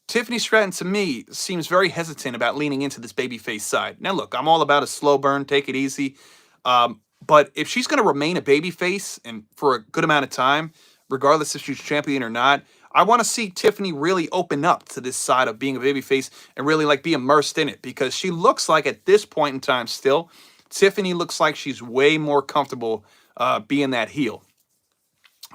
Tiffany Stratton, to me, seems very hesitant about leaning into this babyface side. Now, look, I'm all about a slow burn, take it easy. But if she's going to remain a babyface and for a good amount of time, regardless if she's champion or not, I want to see Tiffany really open up to this side of being a babyface and really like be immersed in it, because she looks like at this point in time still, Tiffany looks like she's way more comfortable being that heel.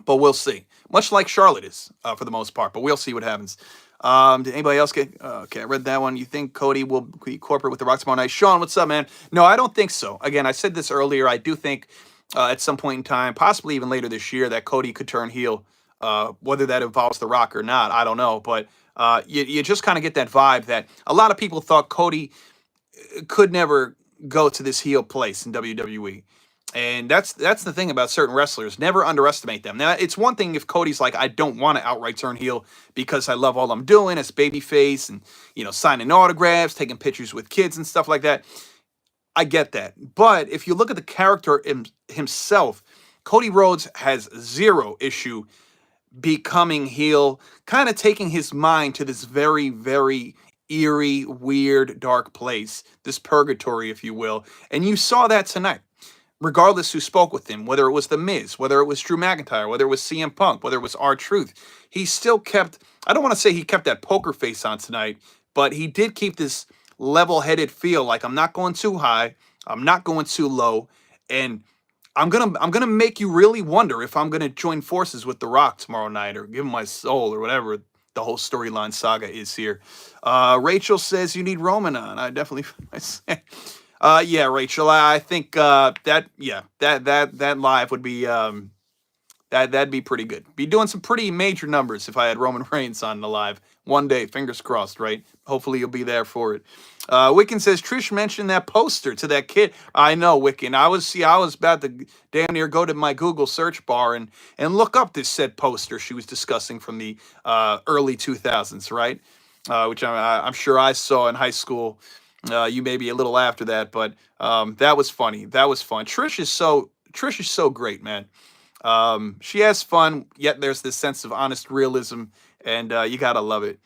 But we'll see. Much like Charlotte is for the most part, but we'll see what happens. Did anybody else get? Okay, I read that one. You think Cody will be corporate with The Rock tomorrow night? Sean, what's up, man? No, I don't think so. Again, I said this earlier. I do think at some point in time, possibly even later this year, that Cody could turn heel. Whether that involves The Rock or not, I don't know. But you just kind of get that vibe that a lot of people thought Cody could never go to this heel place in WWE. And that's the thing about certain wrestlers. Never underestimate them. Now, it's one thing if Cody's like, I don't want to outright turn heel because I love all I'm doing as babyface and, signing autographs, taking pictures with kids and stuff like that. I get that. But if you look at the character himself, Cody Rhodes has zero issue becoming heel, kind of taking his mind to this very, very eerie, weird, dark place, this purgatory, if you will. And you saw that tonight. Regardless who spoke with him, whether it was The Miz, whether it was Drew McIntyre, whether it was CM Punk, whether it was R-Truth, he still kept, I don't want to say he kept that poker face on tonight, but he did keep this level-headed feel like I'm not going too high, I'm not going too low, and I'm gonna make you really wonder if I'm gonna join forces with The Rock tomorrow night or give him my soul or whatever the whole storyline saga is here. Rachel says you need Roman on. I definitely. Yeah, Rachel. I think that live would be that'd be pretty good. Be doing some pretty major numbers if I had Roman Reigns on the live one day. Fingers crossed, right? Hopefully you'll be there for it. Wiccan says Trish mentioned that poster to that kid. I know, Wiccan. I was about to damn near go to my Google search bar and look up this said poster she was discussing from the early 2000s, right? Which I'm sure I saw in high school. You may be a little after that, but that was funny. That was fun. Trish is so great, man. She has fun, yet there's this sense of honest realism, and you gotta love it.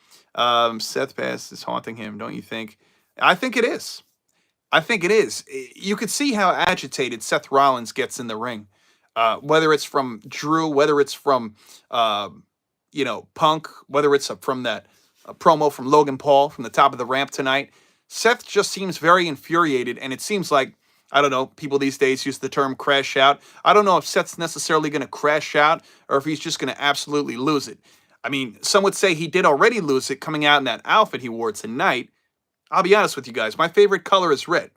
Seth Pass is haunting him, don't you think? I think it is. I think it is. You could see how agitated Seth Rollins gets in the ring, whether it's from Drew, whether it's from Punk, whether it's from that promo from Logan Paul from the top of the ramp tonight. Seth just seems very infuriated, and it seems like, I don't know, people these days use the term crash out. I don't know if Seth's necessarily going to crash out or if he's just going to absolutely lose it. I mean, some would say he did already lose it coming out in that outfit he wore tonight. I'll be honest with you guys, my favorite color is red,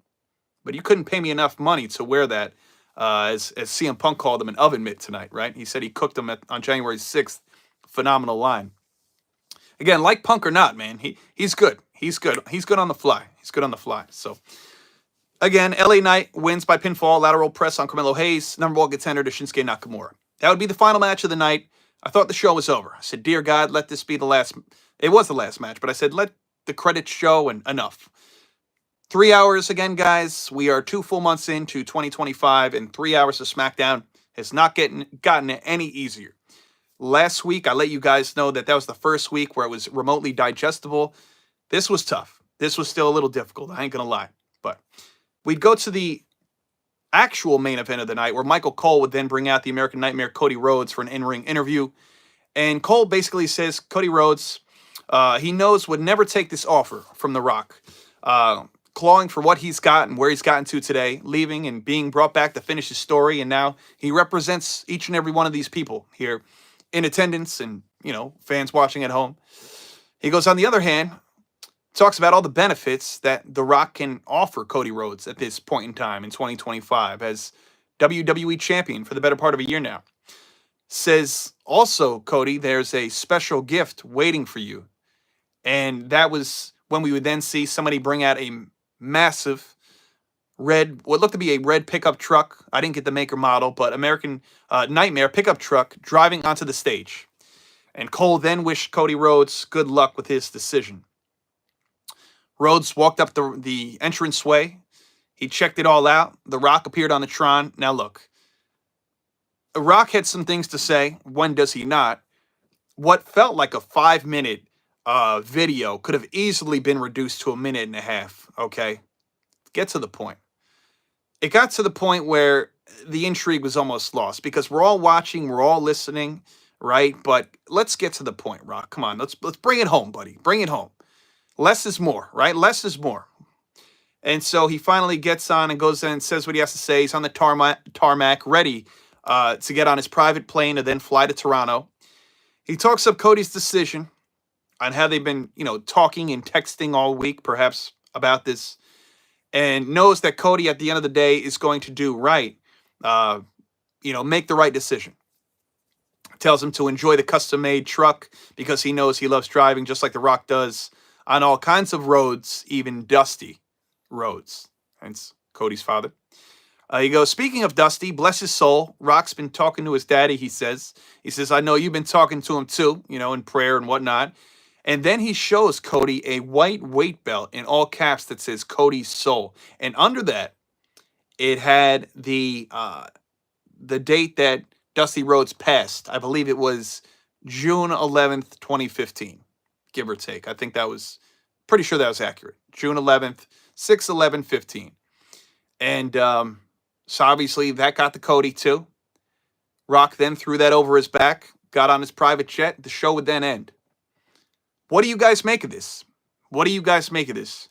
but you couldn't pay me enough money to wear that, as CM Punk called him, an oven mitt tonight, right? He said he cooked them on January 6th. Phenomenal line. Again, like Punk or not, man, he's good. He's good. He's good on the fly. He's good on the fly. So, again, LA Knight wins by pinfall, lateral press on Carmelo Hayes. Number 1 contender to Shinsuke Nakamura. That would be the final match of the night. I thought the show was over. I said, dear God, let this be the last. It was the last match, but I said, let the credits show and enough. 3 hours again, guys. We are 2 full months into 2025, and 3 hours of SmackDown has not gotten any easier. Last week, I let you guys know that was the first week where it was remotely digestible. This was tough. This was still a little difficult. I ain't going to lie. But we'd go to the actual main event of the night where Michael Cole would then bring out the American Nightmare, Cody Rhodes, for an in-ring interview. And Cole basically says Cody Rhodes, he knows, would never take this offer from The Rock. Clawing for what he's got and where he's gotten to today, leaving and being brought back to finish his story. And now he represents each and every one of these people here in attendance and, fans watching at home. He goes, on the other hand, talks about all the benefits that The Rock can offer Cody Rhodes at this point in time in 2025 as WWE champion for the better part of a year now. Says also, Cody, there's a special gift waiting for you. And that was when we would then see somebody bring out a massive what looked to be a red pickup truck. I didn't get the maker model, but American Nightmare pickup truck driving onto the stage. And Cole then wished Cody Rhodes good luck with his decision. Rhodes walked up the entranceway. He checked it all out. The Rock appeared on the Tron. Now look, The Rock had some things to say. When does he not? What felt like a 5-minute video could have easily been reduced to a minute and a half, okay? Get to the point. It got to the point where the intrigue was almost lost because we're all watching, we're all listening, right? But let's get to the point, Rock. Come on, let's bring it home, buddy. Bring it home. Less is more, right? Less is more. And so he finally gets on and goes in and says what he has to say. He's on the tarmac, ready to get on his private plane and then fly to Toronto. He talks up Cody's decision on how they've been, talking and texting all week, perhaps, about this, and knows that Cody, at the end of the day, is going to do right, make the right decision. Tells him to enjoy the custom-made truck because he knows he loves driving just like The Rock does on all kinds of roads, even dusty roads. Hence Cody's father. He goes, speaking of Dusty, bless his soul, Rock's been talking to his daddy, he says. He says, I know you've been talking to him too, in prayer and whatnot. And then he shows Cody a white weight belt in all caps that says Cody's soul. And under that, it had the date that Dusty Rhodes passed. I believe it was June 11th, 2015, give or take. I think pretty sure that was accurate. June 11th, 6/11/15. And so obviously that got to Cody too. Rock then threw that over his back, got on his private jet. The show would then end. What do you guys make of this? What do you guys make of this?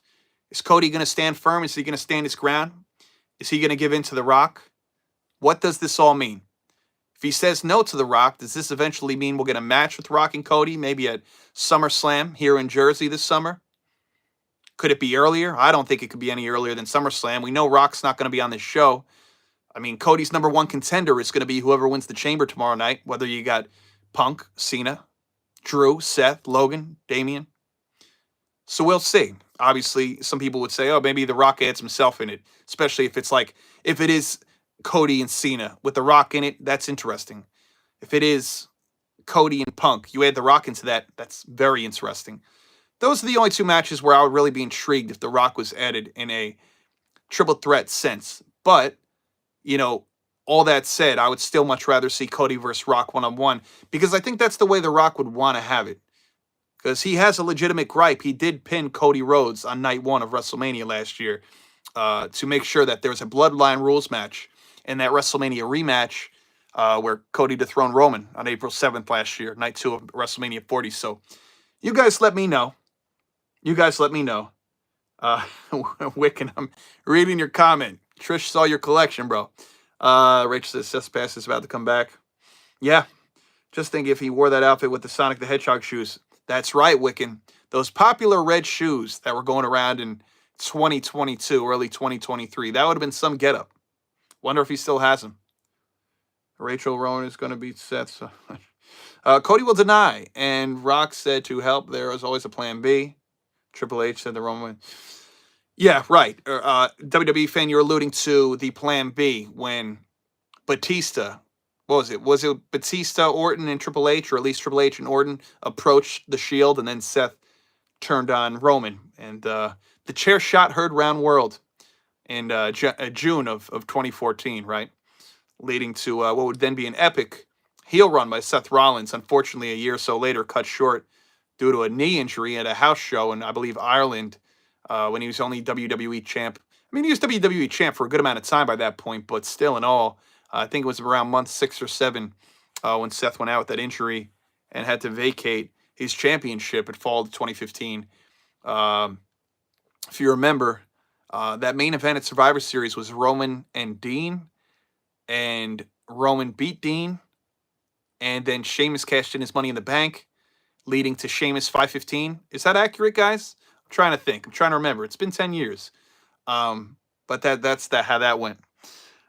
Is Cody going to stand firm? Is he going to stand his ground? Is he going to give in to The Rock? What does this all mean? If he says no to The Rock, does this eventually mean we'll get a match with Rock and Cody, maybe at SummerSlam here in Jersey this summer? Could it be earlier? I don't think it could be any earlier than SummerSlam. We know Rock's not going to be on this show. I mean, Cody's number one contender is going to be whoever wins the Chamber tomorrow night, whether you got Punk, Cena, Drew, Seth, Logan, Damian. So we'll see. Obviously, some people would say, oh, maybe The Rock adds himself in it, especially if it is Cody and Cena with The Rock in it, that's interesting. If it is Cody and Punk, you add The Rock into that, that's very interesting. Those are the only two matches where I would really be intrigued if The Rock was added in a triple threat sense. But, all that said, I would still much rather see Cody versus Rock one-on-one because I think that's the way The Rock would want to have it. Because he has a legitimate gripe. He did pin Cody Rhodes on night 1 of WrestleMania last year to make sure that there was a Bloodline Rules match in that WrestleMania rematch where Cody dethroned Roman on April 7th last year, night 2 of WrestleMania 40. So you guys let me know. Wiccan, I'm reading your comment. Trish saw your collection, bro. Rachel says Cespass is about to come back. Yeah. Just think if he wore that outfit with the Sonic the Hedgehog shoes. That's right, Wiccan. Those popular red shoes that were going around in 2022, early 2023. That would have been some getup. Wonder if he still has them. Rachel Rowan is going to beat Seth. So. Cody will deny. And Rock said to help, there is always a plan B. Triple H said the Roman. Yeah, right. WWE fan, you're alluding to the plan B when what was it? Was it Batista, Orton, and Triple H, or at least Triple H and Orton approached the Shield, and then Seth turned on Roman, and the chair shot heard round world in June of 2014, right? Leading to what would then be an epic heel run by Seth Rollins. Unfortunately, a year or so later, cut short due to a knee injury at a house show in, I believe, Ireland, when he was only WWE champ. I mean, he was WWE champ for a good amount of time by that point, but still in all, I think it was around month 6 or 7 when Seth went out with that injury and had to vacate his championship at fall of 2015. If you remember, that main event at Survivor Series was Roman and Dean, and Roman beat Dean, and then Sheamus cashed in his Money in the Bank, leading to Sheamus 515. Is that accurate, guys? I'm trying to think. I'm trying to remember. It's been 10 years. But that's how that went.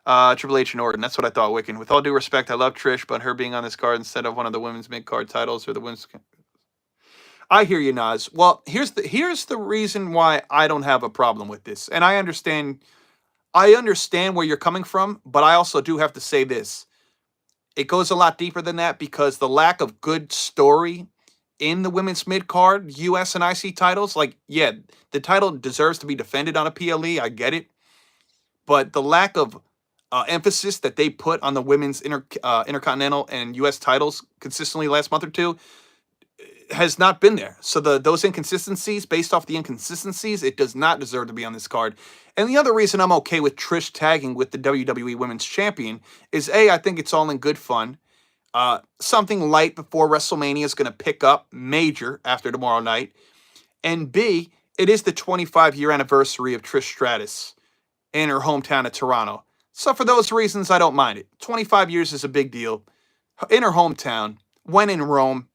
Triple H and Orton. That's what I thought, Wiccan. With all due respect, I love Trish, but her being on this card instead of one of the women's mid-card titles or the women's... I hear you, Nas. Well, here's the reason why I don't have a problem with this. And I understand where you're coming from, but I also do have to say this. It goes a lot deeper than that because the lack of good story in the women's mid-card, US and IC titles, like, yeah, the title deserves to be defended on a PLE. I get it. But the lack of emphasis that they put on the women's intercontinental and US titles consistently last month or two has not been there. So those inconsistencies, based off the inconsistencies, it does not deserve to be on this card. And the other reason I'm okay with Trish tagging with the WWE Women's Champion is A, I think it's all in good fun. Something light before WrestleMania is going to pick up major after tomorrow night. And B, it is the 25-year anniversary of Trish Stratus in her hometown of Toronto. So for those reasons, I don't mind it. 25 years is a big deal. In her hometown, when in Rome,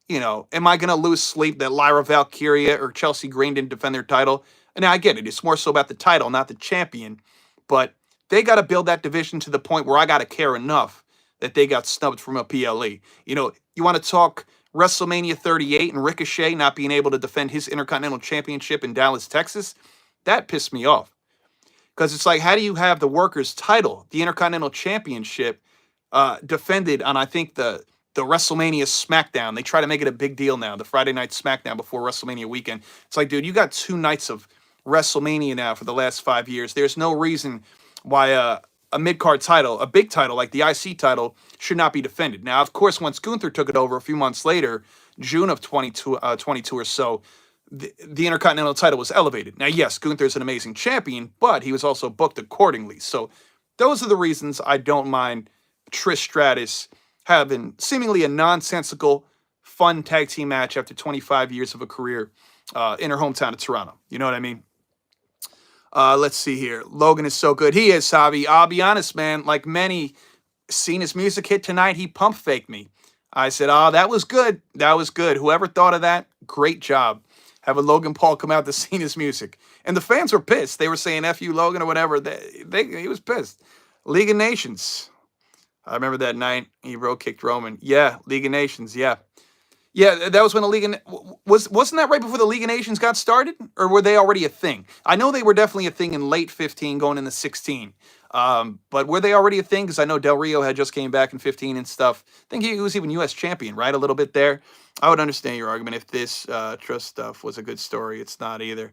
you know, am I going to lose sleep that Lyra Valkyria or Chelsea Green didn't defend their title? And I get it. It's more so about the title, not the champion. But they got to build that division to the point where I got to care enough that they got snubbed from a PLE. You know, you want to talk WrestleMania 38 and Ricochet not being able to defend his Intercontinental Championship in Dallas, Texas? That pissed me off. Because it's like, how do you have the workers' title, the Intercontinental Championship, defended on, I think, the WrestleMania SmackDown? They try to make it a big deal now, the Friday night SmackDown before WrestleMania weekend. It's like, dude, you got 2 nights of WrestleMania now for the last 5 years. There's no reason why a mid-card title, a big title like the IC title, should not be defended. Now, of course, once Gunther took it over a few months later, June of 22 or so, the Intercontinental title was elevated. Now, yes, Gunther's an amazing champion, but he was also booked accordingly. So those are the reasons I don't mind Trish Stratus having seemingly a nonsensical, fun tag team match after 25 years of a career in her hometown of Toronto. You know what I mean? Let's see here. Logan is so good. He is, Savi. I'll be honest, man. Like many, seen his music hit tonight, he pump faked me. I said, oh, that was good. That was good. Whoever thought of that, great job. Having Logan Paul come out to sing his music. And the fans were pissed. They were saying F you, Logan, or whatever. He was pissed. League of Nations. I remember that night he road kicked Roman. Yeah, League of Nations, yeah. Yeah, that was when the League of... Wasn't that right before the League of Nations got started? Or were they already a thing? I know they were definitely a thing in late 15 going into 16. But were they already a thing? Because I know Del Rio had just came back in 15 and stuff. I think he was even U.S. champion, right? A little bit there. I would understand your argument if this trust stuff was a good story. It's not either.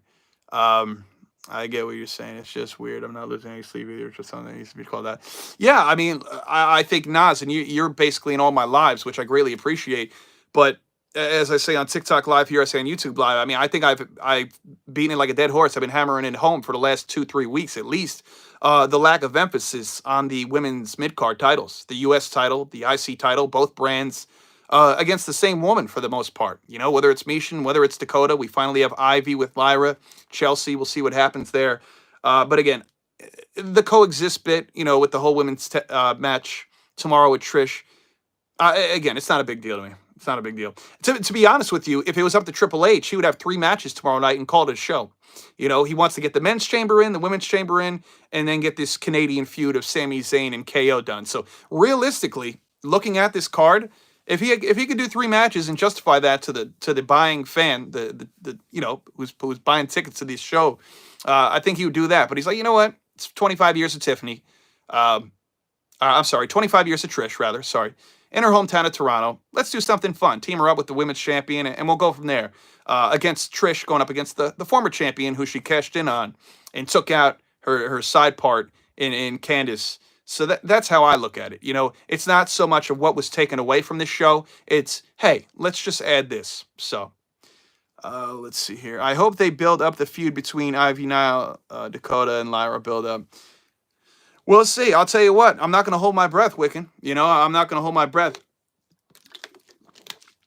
I get what you're saying. It's just weird. I'm not losing any sleep either. It's just something that needs to be called that. Yeah, I mean, I think Nas, and you're basically in all my lives, which I greatly appreciate. But as I say on TikTok Live, here I say on YouTube Live, I mean, I think I've beaten it like a dead horse. I've been hammering it home for the last 2-3 weeks at least. The lack of emphasis on the women's mid-card titles, the U.S. title, the IC title, both brands against the same woman for the most part. You know, whether it's Mishin, whether it's Dakota, we finally have Ivy with Lyra, Chelsea. We'll see what happens there. But again, the coexist bit, you know, with the whole women's match tomorrow with Trish. Again, it's not a big deal to me. It's not a big deal. To be honest with you, if it was up to Triple H, he would have 3 matches tomorrow night and call it a show. You know, he wants to get the men's chamber in, the women's chamber in, and then get this Canadian feud of Sami Zayn and KO done. So realistically, looking at this card, if he could do 3 matches and justify that to the buying fan, the you know, who's buying tickets to this show, I think he would do that. But he's like, you know what? It's 25 years of Tiffany. I'm sorry, 25 years to Trish, rather. Sorry. In her hometown of Toronto. Let's do something fun. Team her up with the women's champion, and we'll go from there. Against Trish, going up against the former champion who she cashed in on and took out her side part in Candice. So that's how I look at it. You know, it's not so much of what was taken away from this show. It's, hey, let's just add this. So let's see here. I hope they build up the feud between Ivy Nile, Dakota, and Lyra build up. We'll see. I'll tell you what. I'm not going to hold my breath, Wiccan. You know, I'm not going to hold my breath.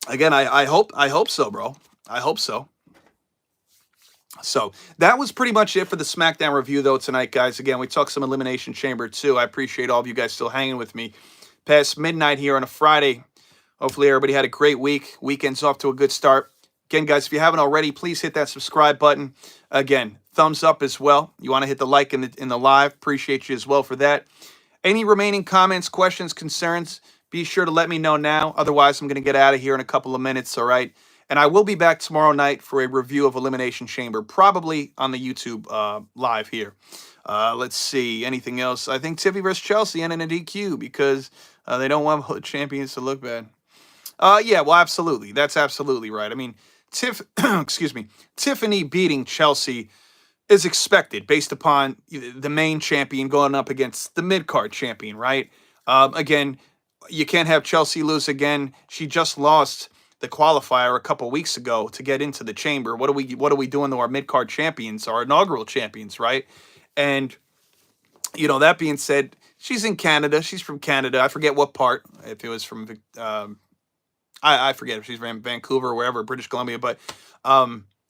Again, I hope so, bro. I hope so. So that was pretty much it for the SmackDown review, though, tonight, guys. Again, we talked some Elimination Chamber, too. I appreciate all of you guys still hanging with me past midnight here on a Friday. Hopefully, everybody had a great week. Weekend's off to a good start. Again, guys, if you haven't already, please hit that subscribe button. Again, thumbs up as well. You want to hit the like in the live. Appreciate you as well for that. Any remaining comments, questions, concerns, be sure to let me know now. Otherwise, I'm going to get out of here in a couple of minutes, all right? And I will be back tomorrow night for a review of Elimination Chamber, probably on the YouTube live here. Let's see. Anything else? I think Tiffy versus Chelsea ended in a DQ because they don't want both champions to look bad. Yeah, well, absolutely. That's absolutely right. I mean, excuse me, Tiffany beating Chelsea is expected based upon the main champion going up against the mid-card champion, right? Again, you can't have Chelsea lose again. She just lost the qualifier a couple weeks ago to get into the chamber. What are we doing to our mid-card champions, our inaugural champions, right? And you know, that being said, she's in Canada. She's from Canada. I forget what part. If it was from I forget if she's from Vancouver or wherever, British Columbia, but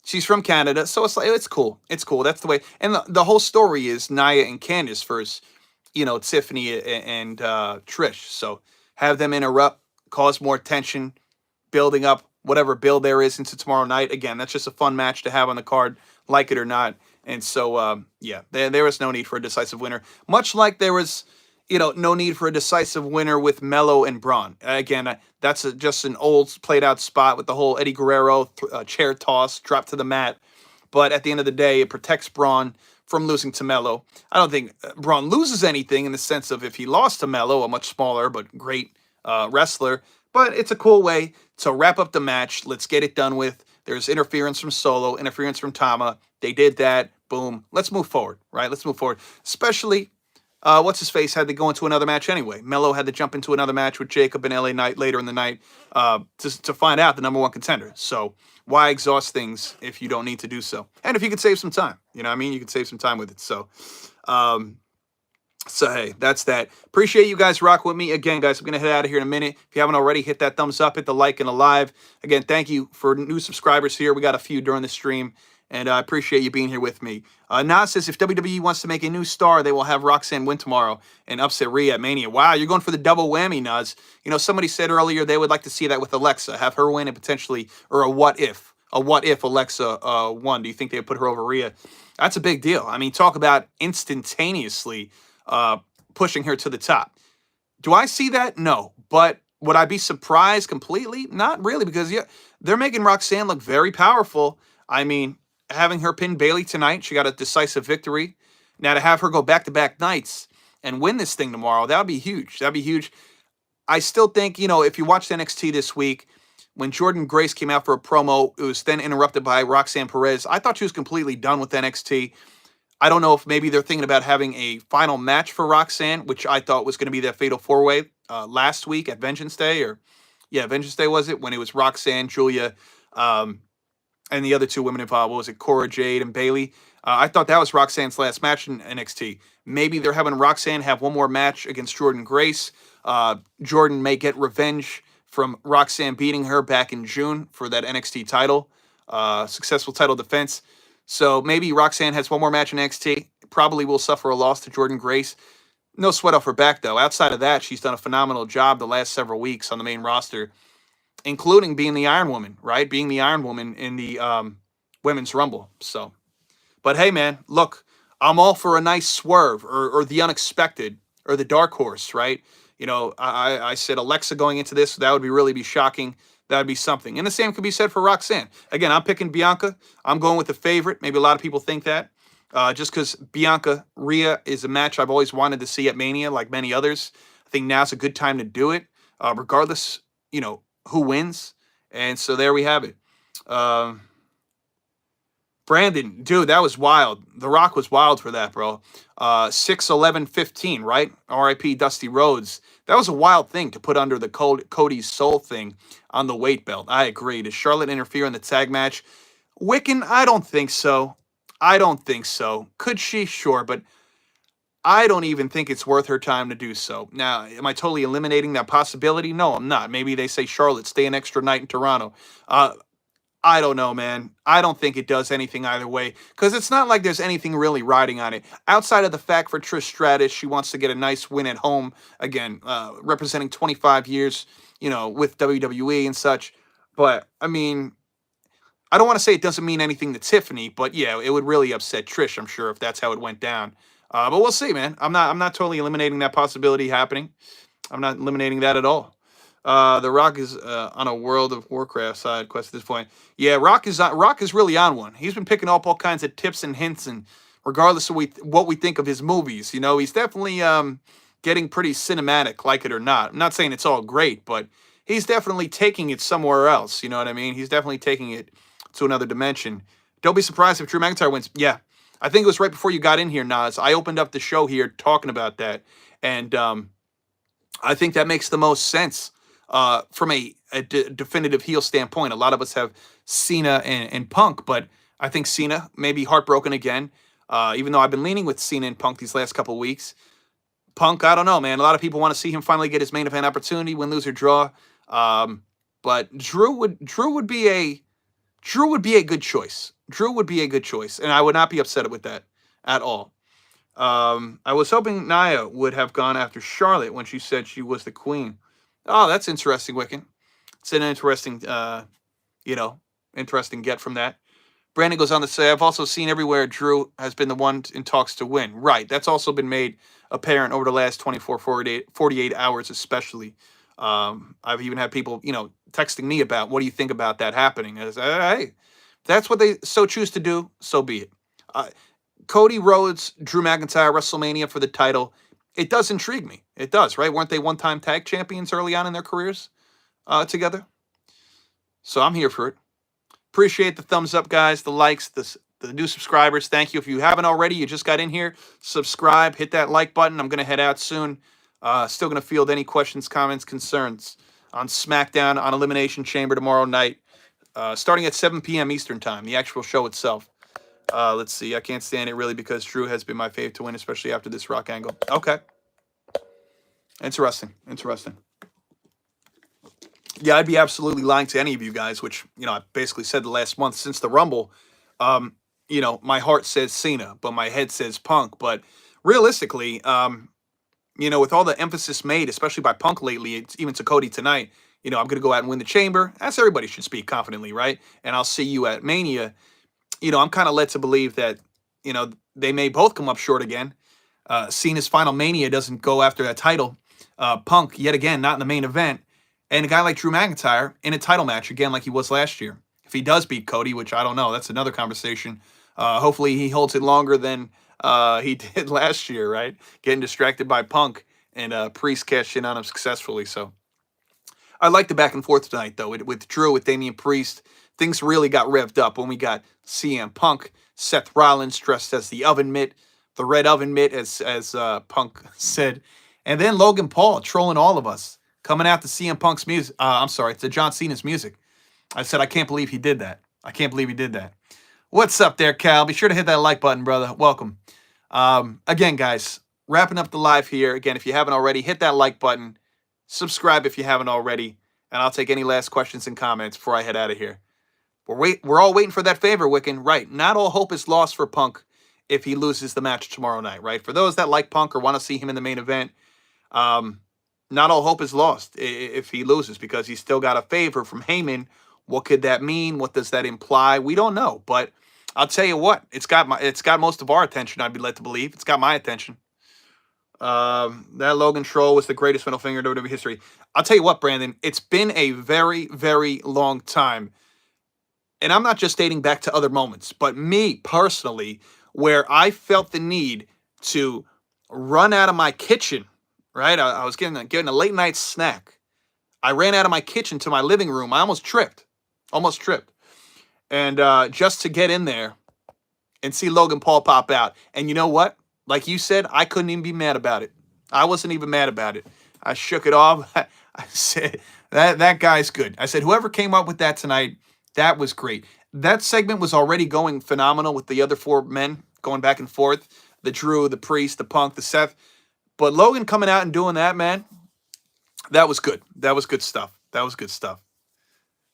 she's from Canada, so it's like it's cool. It's cool. That's the way. And the whole story is Nia and Candice versus, you know, Tiffany and Trish. So have them interrupt, cause more tension, building up whatever build there is into tomorrow night. Again, that's just a fun match to have on the card, like it or not. And so, yeah, there was no need for a decisive winner. Much like there was, you know, no need for a decisive winner with Mello and Braun. Again, that's just an old played out spot with the whole Eddie Guerrero chair toss, drop to the mat. But at the end of the day, it protects Braun from losing to Mello. I don't think Braun loses anything in the sense of if he lost to Mello, a much smaller but great wrestler. But it's a cool way to wrap up the match. Let's get it done with. There's interference from Solo, interference from Tama. They did that. Boom. Let's move forward, right? Let's move forward. Especially, what's his face had to go into another match anyway. Mello had to jump into another match with Jacob and LA Knight later in the night to find out the number one contender. So why exhaust things if you don't need to do so? And if you could save some time, you know what I mean? You could save some time with it. So, hey, that's that. Appreciate you guys rocking with me. Again, guys, I'm going to head out of here in a minute. If you haven't already, hit that thumbs up, hit the like and the live. Again, thank you for new subscribers here. We got a few during the stream, and I appreciate you being here with me. Nas says, if WWE wants to make a new star, they will have Roxanne win tomorrow and upset Rhea at Mania. Wow, you're going for the double whammy, Nas. You know, somebody said earlier they would like to see that with Alexa, have her win and potentially, or a what if Alexa won. Do you think they would put her over Rhea? That's a big deal. I mean, talk about instantaneously pushing her to the top. Do I see that? No. But would I be surprised completely? Not really, because yeah, they're making Roxanne look very powerful. I mean, having her pin Bayley tonight, she got a decisive victory. Now to have her go back-to-back nights and win this thing tomorrow, that would be huge. That'd be huge. I still think, you know, if you watched NXT this week, when Jordan Grace came out for a promo, it was then interrupted by Roxanne Perez. I thought she was completely done with NXT. I don't know if maybe they're thinking about having a final match for Roxanne, which I thought was going to be that Fatal 4-Way last week at Vengeance Day. Vengeance Day was it? When it was Roxanne, Julia, and the other two women involved. What was it? Cora Jade and Bayley. I thought that was Roxanne's last match in NXT. Maybe they're having Roxanne have one more match against Jordan Grace. Jordan may get revenge from Roxanne beating her back in June for that NXT title, successful title defense. So maybe Roxanne has one more match in NXT. Probably will suffer a loss to Jordan Grace. No sweat off her back, though. Outside of that, she's done a phenomenal job the last several weeks on the main roster, including being the Iron Woman, right? Being the Iron Woman in the Women's Rumble. So, but hey, man, look, I'm all for a nice swerve or the unexpected or the dark horse, right? You know, I said Alexa going into this, that would really be shocking. That would be something. And the same could be said for Roxanne. Again, I'm picking Bianca. I'm going with the favorite. Maybe a lot of people think that. just because Bianca Rhea is a match I've always wanted to see at Mania, like many others. I think now's a good time to do it, regardless, who wins. And so there we have it. Um, Brandon, dude, that was wild. The Rock was wild for that, bro. 6'11", 15", right? R.I.P. Dusty Rhodes. That was a wild thing to put under the Cody's soul thing on the weight belt. I agree. Does Charlotte interfere in the tag match? Wiccan, I don't think so. I don't think so. Could she? Sure, but I don't even think it's worth her time to do so. Now, am I totally eliminating that possibility? No, I'm not. Maybe they say, Charlotte, stay an extra night in Toronto. I don't know, man. I don't think it does anything either way because it's not like there's anything really riding on it outside of the fact for Trish Stratus, she wants to get a nice win at home again, representing 25 years, with WWE and such. But I mean, I don't want to say it doesn't mean anything to Tiffany, but yeah, it would really upset Trish, I'm sure, if that's how it went down. But we'll see, man. I'm not totally eliminating that possibility happening. I'm not eliminating that at all. The Rock is on a World of Warcraft side quest at this point. Yeah, Rock is really on one. He's been picking up all kinds of tips and hints, and regardless of what we think of his movies, he's definitely getting pretty cinematic, like it or not. I'm not saying it's all great, but he's definitely taking it somewhere else. You know what I mean? He's definitely taking it to another dimension. Don't be surprised if Drew McIntyre wins. Yeah, I think it was right before you got in here, Nas. I opened up the show here talking about that, and I think that makes the most sense from a definitive heel standpoint. A lot of us have Cena and Punk, but I think Cena may be heartbroken again, even though I've been leaning with Cena and Punk these last couple of weeks. Punk, I don't know, man. A lot of people want to see him finally get his main event opportunity, win, lose, or draw. But Drew would be a good choice. Drew would be a good choice, and I would not be upset with that at all. I was hoping Nia would have gone after Charlotte when she said she was the queen. Oh, that's interesting, Wiccan. It's an interesting, interesting get from that. Brandon goes on to say, I've also seen everywhere Drew has been the one in talks to win. Right. That's also been made apparent over the last 24, 48 hours, especially. I've even had people, texting me about, what do you think about that happening? I say, hey, if that's what they so choose to do, so be it. Cody Rhodes, Drew McIntyre, WrestleMania for the title. It does intrigue me. It does, right? Weren't they one-time tag champions early on in their careers together? So I'm here for it. Appreciate the thumbs up, guys, the likes, the new subscribers. Thank you. If you haven't already, you just got in here, subscribe, hit that like button. I'm going to head out soon. Still going to field any questions, comments, concerns on SmackDown, on Elimination Chamber tomorrow night, starting at 7 p.m. Eastern Time, the actual show itself. Let's see. I can't stand it really because Drew has been my fave to win, especially after this Rock angle. Okay. Interesting. Yeah, I'd be absolutely lying to any of you guys, which, I basically said the last month since the Rumble. My heart says Cena, but my head says Punk. But realistically, with all the emphasis made, especially by Punk lately, even to Cody tonight, I'm going to go out and win the Chamber. That's everybody should speak confidently, right? And I'll see you at Mania. I'm kind of led to believe that, they may both come up short again. Cena's final Mania doesn't go after that title. Punk, yet again, not in the main event. And a guy like Drew McIntyre in a title match, again, like he was last year. If he does beat Cody, which I don't know, that's another conversation. Hopefully he holds it longer than he did last year, right? Getting distracted by Punk, and Priest cashed in on him successfully. So I like the back and forth tonight, though. With Drew, with Damian Priest, things really got revved up when we got CM Punk, Seth Rollins dressed as the oven mitt, the red oven mitt, as Punk said. And then Logan Paul trolling all of us, coming out to CM Punk's music. To John Cena's music. I said, I can't believe he did that. What's up there, Cal? Be sure to hit that like button, brother. Welcome. Again, guys, wrapping up the live here. Again, if you haven't already, hit that like button. Subscribe if you haven't already. And I'll take any last questions and comments before I head out of here. We're all waiting for that favor, Wiccan. Right. Not all hope is lost for Punk if he loses the match tomorrow night, right? For those that like Punk or want to see him in the main event, not all hope is lost if he loses, because he's still got a favor from Heyman. What could that mean? What does that imply? We don't know, but I'll tell you what, it's got most of our attention. I'd be led to believe it's got my attention. That Logan troll was the greatest middle finger in WWE history. I'll tell you what, Brandon, it's been a very, very long time. And I'm not just dating back to other moments, but me personally, where I felt the need to run out of my kitchen, right? I was getting a late night snack. I ran out of my kitchen to my living room. I almost tripped. And just to get in there and see Logan Paul pop out. And you know what? Like you said, I couldn't even be mad about it. I wasn't even mad about it. I shook it off. I said, that guy's good. I said, whoever came up with that tonight, that was great. That segment was already going phenomenal with the other four men going back and forth. The Drew, the Priest, the Punk, the Seth. But Logan coming out and doing that, man, that was good. That was good stuff. That was good stuff.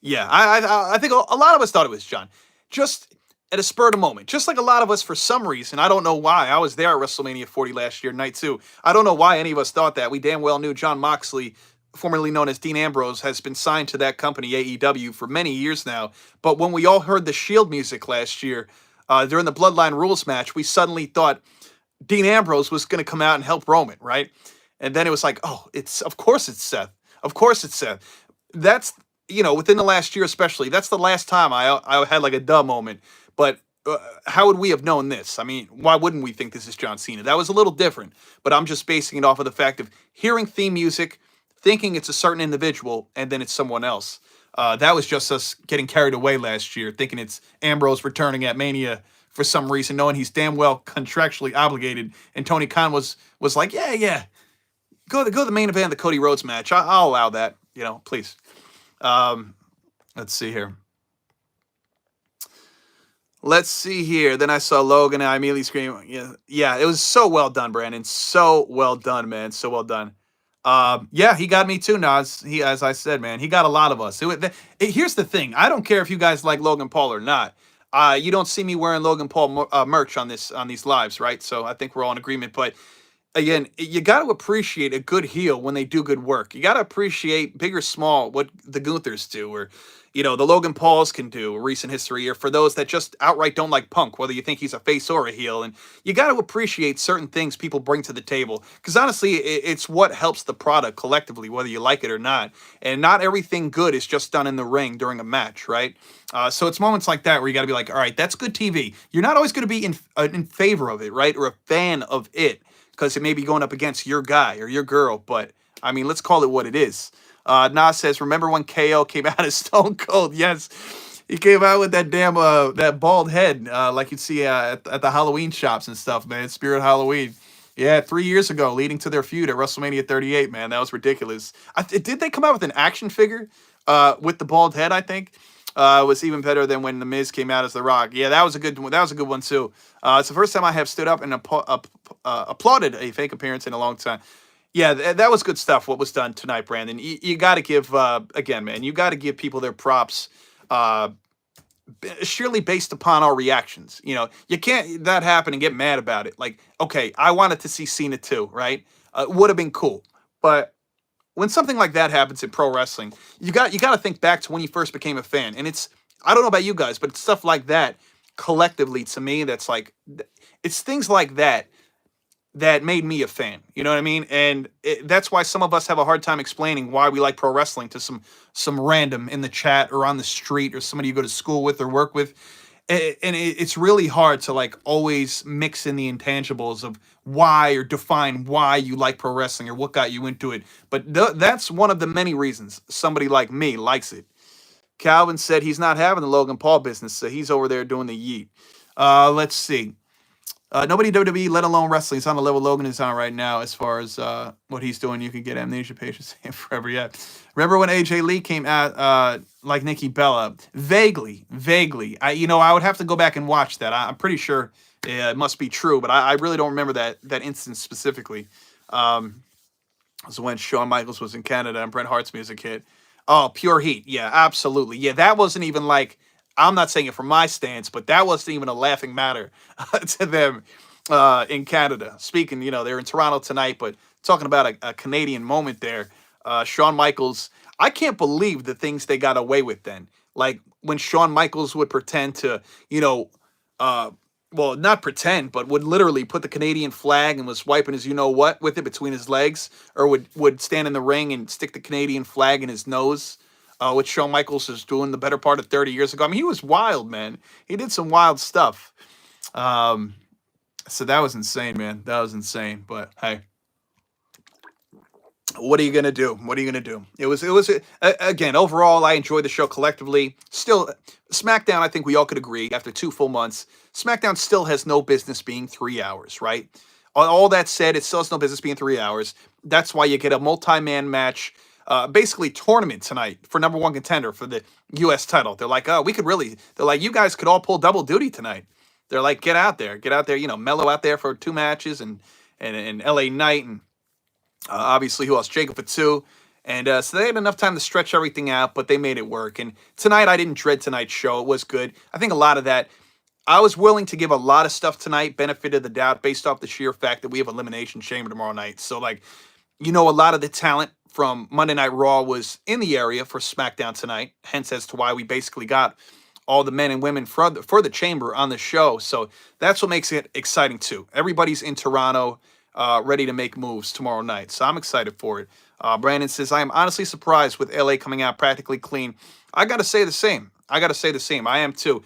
Yeah, I think a lot of us thought it was John. Just at a spur of the moment. Just like a lot of us, for some reason, I don't know why. I was there at WrestleMania 40 last year, night two. I don't know why any of us thought that. We damn well knew John Moxley, formerly known as Dean Ambrose, has been signed to that company, AEW, for many years now. But when we all heard the Shield music last year, during the Bloodline Rules match, we suddenly thought Dean Ambrose was going to come out and help Roman, right? And then it was like, oh, of course it's Seth. Of course it's Seth. That's, within the last year especially, that's the last time I had like a duh moment. But how would we have known this? I mean, why wouldn't we think this is John Cena? That was a little different, but I'm just basing it off of the fact of hearing theme music, thinking it's a certain individual, and then it's someone else. That was just us getting carried away last year, thinking it's Ambrose returning at Mania for some reason, knowing he's damn well contractually obligated. And Tony Khan was like, yeah, go to the main event of the Cody Rhodes match. I'll allow that, please. Let's see here. Let's see here. Then I saw Logan and I immediately screamed. Yeah, it was so well done, Brandon. So well done, man. So well done. Yeah, he got me too, Nas. As I said, man, he got a lot of us. Here's the thing. I don't care if you guys like Logan Paul or not. You don't see me wearing Logan Paul merch on these lives, right? So I think we're all in agreement. But again, you got to appreciate a good heel when they do good work. You got to appreciate, big or small, what the Gunthers do, or the Logan Pauls can do, recent history, or for those that just outright don't like Punk, whether you think he's a face or a heel. And you got to appreciate certain things people bring to the table, because honestly, it's what helps the product collectively, whether you like it or not. And not everything good is just done in the ring during a match, right? So it's moments like that where you got to be like, all right, that's good TV. You're not always going to be in favor of it, right, or a fan of it, because it may be going up against your guy or your girl. But I mean, let's call it what it is. Nas says, remember when KO came out as Stone Cold? Yes, he came out with that damn that bald head, like you'd see at the Halloween shops and stuff, man. Spirit Halloween. Yeah, 3 years ago, leading to their feud at WrestleMania 38, man. That was ridiculous. Did they come out with an action figure with the bald head? I think was even better than when The Miz came out as The Rock. Yeah, that was a good one. That was a good one too. It's the first time I have stood up and applauded a fake appearance in a long time. Yeah, that was good stuff, what was done tonight, Brandon. You got to give, again, man, you got to give people their props, surely based upon our reactions. You can't that happen and get mad about it. Like, okay, I wanted to see Cena too, right? Would have been cool. But when something like that happens in pro wrestling, you got to think back to when you first became a fan. And I don't know about you guys, but it's stuff like that collectively to me that's like, it's things like that made me a fan. You know what I mean? And that's why some of us have a hard time explaining why we like pro wrestling to some random in the chat or on the street or somebody you go to school with or work with. And it's really hard to like always mix in the intangibles of why or define why you like pro wrestling or what got you into it. But that's one of the many reasons somebody like me likes it. Calvin said he's not having the Logan Paul business, so he's over there doing the yeet. Let's see. Nobody WWE, let alone wrestling, is on the level Logan is on right now as far as what he's doing. You can get amnesia patients forever yet. Remember when AJ Lee came out like Nikki Bella? Vaguely. I would have to go back and watch that. I'm pretty sure it must be true, but I really don't remember that instance specifically. It was when Shawn Michaels was in Canada and Bret Hart's music hit. Oh, pure heat. Yeah, absolutely. Yeah, that wasn't even like, I'm not saying it from my stance, but that wasn't even a laughing matter to them in Canada. Speaking, they're in Toronto tonight, but talking about a Canadian moment there. Shawn Michaels, I can't believe the things they got away with then. Like when Shawn Michaels would pretend to, well, not pretend, but would literally put the Canadian flag and was wiping his you-know-what with it between his legs, or would stand in the ring and stick the Canadian flag in his nose. Which Shawn Michaels was doing the better part of 30 years ago. I mean, he was wild, man. He did some wild stuff. So that was insane, man. That was insane. But hey, what are you gonna do? What are you gonna do? Again, overall, I enjoyed the show collectively. Still, SmackDown, I think we all could agree after 2 full months, SmackDown still has no business being 3 hours, right? All that said, it still has no business being 3 hours. That's why you get a multi-man match, basically tournament tonight for number one contender for the U.S. title. They're like, oh, we could really. They're like, you guys could all pull double duty tonight. They're like, get out there, mellow out there for 2 matches and L.A. Knight and obviously, who else? Jacob for two. And so they had enough time to stretch everything out, but they made it work. And tonight, I didn't dread tonight's show. It was good. I think a lot of that, I was willing to give a lot of stuff tonight, benefit of the doubt, based off the sheer fact that we have Elimination Chamber tomorrow night. So, like, a lot of the talent from Monday Night Raw was in the area for SmackDown tonight, hence as to why we basically got all the men and women for the Chamber on the show. So that's what makes it exciting, too. Everybody's in Toronto ready to make moves tomorrow night. So I'm excited for it. Brandon says, I am honestly surprised with LA coming out practically clean. I got to say the same. I am too.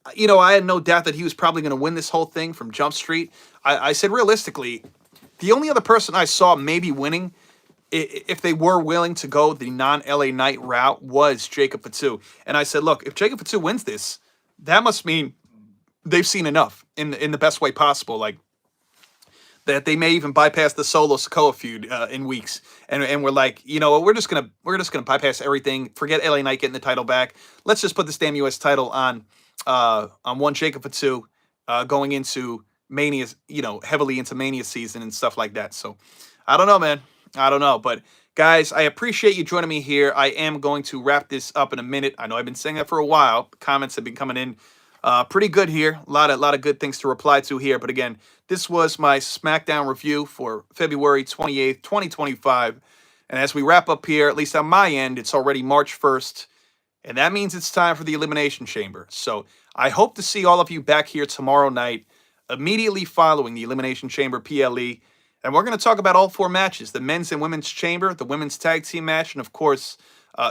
I had no doubt that he was probably going to win this whole thing from Jump Street. I said, realistically, the only other person I saw maybe winning, if they were willing to go the non-LA Knight route, was Jacob Fatu. And I said, look, if Jacob Fatu wins this, that must mean they've seen enough in the best way possible. Like, that they may even bypass the Solo Sikoa feud in weeks, and we're like, we're just gonna bypass everything. Forget LA Knight getting the title back. Let's just put this damn US title on one Jacob Fatu going into Mania, heavily into Mania season and stuff like that. So I don't know, man. I don't know, but guys, I appreciate you joining me here. I am going to wrap this up in a minute. I know I've been saying that for a while. Comments have been coming in pretty good here. A lot of good things to reply to here. But again, this was my SmackDown review for February 28th, 2025. And as we wrap up here, at least on my end, it's already March 1st. And that means it's time for the Elimination Chamber. So I hope to see all of you back here tomorrow night, immediately following the Elimination Chamber PLE. And we're going to talk about all 4 matches, the men's and women's chamber, the women's tag team match, and of course,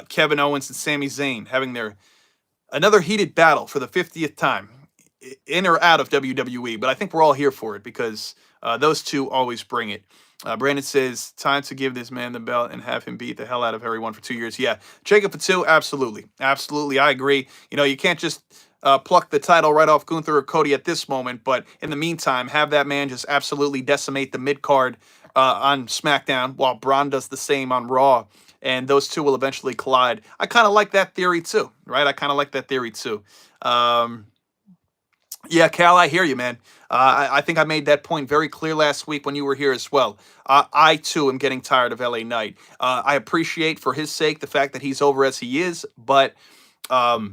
Kevin Owens and Sami Zayn having their another heated battle for the 50th time, in or out of WWE. But I think we're all here for it because those two always bring it. Brandon says, time to give this man the belt and have him beat the hell out of everyone for 2 years. Yeah, Jacob Fatu, absolutely. Absolutely, I agree. You can't just pluck the title right off Gunther or Cody at this moment, but in the meantime, have that man just absolutely decimate the mid-card on SmackDown while Braun does the same on Raw. And those two will eventually collide. I kind of like that theory too, right? Yeah, Cal, I hear you, man. I think I made that point very clear last week when you were here as well. I too am getting tired of LA Knight. I appreciate for his sake the fact that he's over as he is, but LA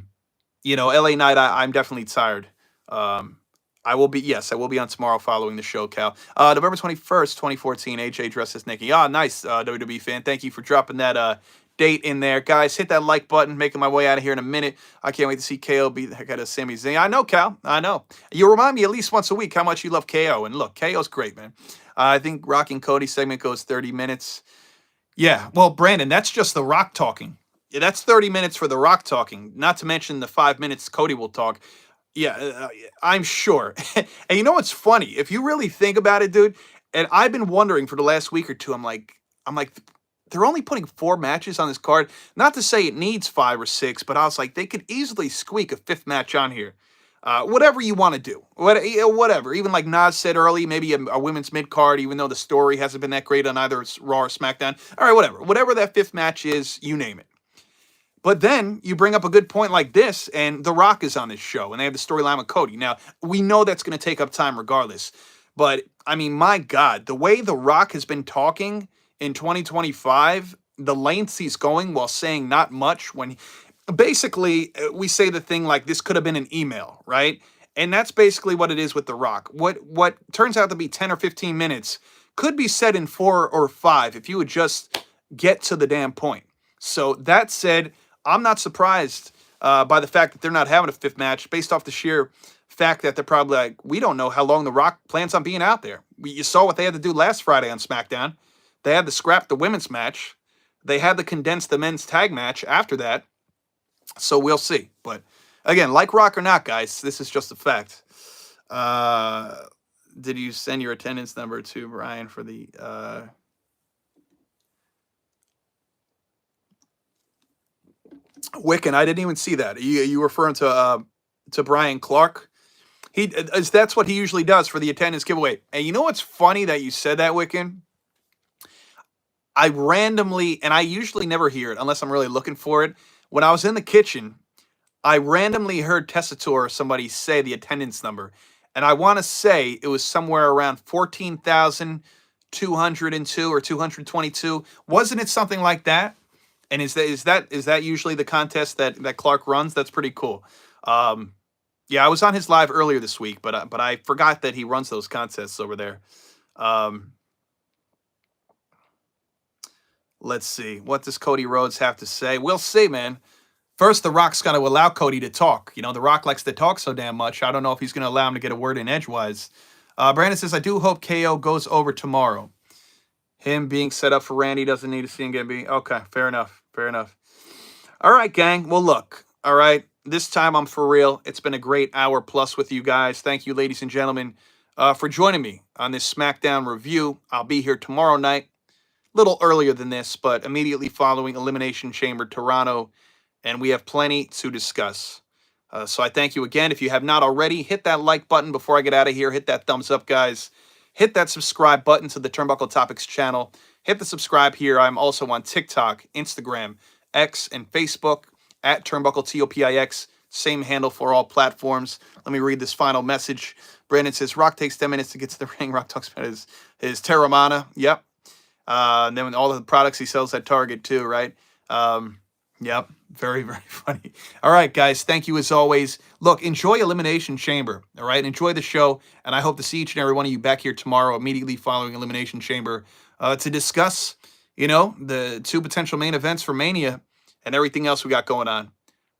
Knight, I'm definitely tired. I will be on tomorrow following the show, Cal. November 21st, 2014, AJ dresses Nikki. Ah, nice, WWE fan. Thank you for dropping that date in there. Guys, hit that like button. Making my way out of here in a minute. I can't wait to see KO beat the heck out of Sami Zayn. I know, Cal. I know. You remind me at least once a week how much you love KO. And look, KO's great, man. I think Rock and Cody segment goes 30 minutes. Yeah, well, Brandon, that's just The Rock talking. Yeah, that's 30 minutes for The Rock talking, not to mention the 5 minutes Cody will talk. Yeah, I'm sure. And you know what's funny? If you really think about it, dude, and I've been wondering for the last week or two, I'm like, they're only putting 4 matches on this card. Not to say it needs 5 or 6, but I was like, they could easily squeak a 5th match on here. Whatever you want to do, whatever. Even like Nas said early, maybe a women's mid card, even though the story hasn't been that great on either Raw or SmackDown. All right, whatever that 5th match is, you name it. But then you bring up a good point like this, and The Rock is on this show, and they have the storyline with Cody. Now, we know that's going to take up time regardless. But, I mean, my God, the way The Rock has been talking in 2025, the lengths he's going while saying not much, when basically we say the thing like this could have been an email, right? And that's basically what it is with The Rock. What turns out to be 10 or 15 minutes could be said in 4 or 5 if you would just get to the damn point. So that said, I'm not surprised by the fact that they're not having a 5th match based off the sheer fact that they're probably like, we don't know how long The Rock plans on being out there. You saw what they had to do last Friday on SmackDown. They had to scrap the women's match. They had to condense the men's tag match after that. So we'll see. But again, like Rock or not, guys, this is just a fact. Did you send your attendance number to Brian for the Wiccan? I didn't even see that. You referring to Brian Clark? That's what he usually does for the attendance giveaway. And you know what's funny that you said that, Wiccan? I randomly, and I usually never hear it unless I'm really looking for it. When I was in the kitchen, I randomly heard Tessitor or somebody say the attendance number, and I want to say it was somewhere around 14,202 or 222. Wasn't it something like that? And is that usually the contest that Clark runs? That's pretty cool. Yeah, I was on his live earlier this week, but I forgot that he runs those contests over there. Let's see. What does Cody Rhodes have to say? We'll see, man. First, The Rock's going to allow Cody to talk. You know, The Rock likes to talk so damn much. I don't know if he's going to allow him to get a word in edgewise. Brandon says, I do hope KO goes over tomorrow. Him being set up for Randy doesn't need to see him get beat. Okay, fair enough. Fair enough. All right, gang. Well, look. All right. This time I'm for real. It's been a great hour plus with you guys. Thank you, ladies and gentlemen, for joining me on this SmackDown review. I'll be here tomorrow night. A little earlier than this, but immediately following Elimination Chamber Toronto, and we have plenty to discuss. So I thank you again. If you have not already, hit that like button before I get out of here. Hit that thumbs up, guys. Hit that subscribe button to the Turnbuckle Topics channel. Hit the subscribe here. I'm also on TikTok, Instagram, X, and Facebook at Turnbuckle TOPIX. Same handle for all platforms. Let me read this final message. Brandon says, Rock takes 10 minutes to get to the ring. Rock talks about his Terramana. Yep. And then all the products he sells at Target too, right? Yep. Very, very funny. All right, guys. Thank you as always. Look, enjoy Elimination Chamber. All right. Enjoy the show. And I hope to see each and every one of you back here tomorrow, immediately following Elimination Chamber, to discuss, the two potential main events for Mania and everything else we got going on.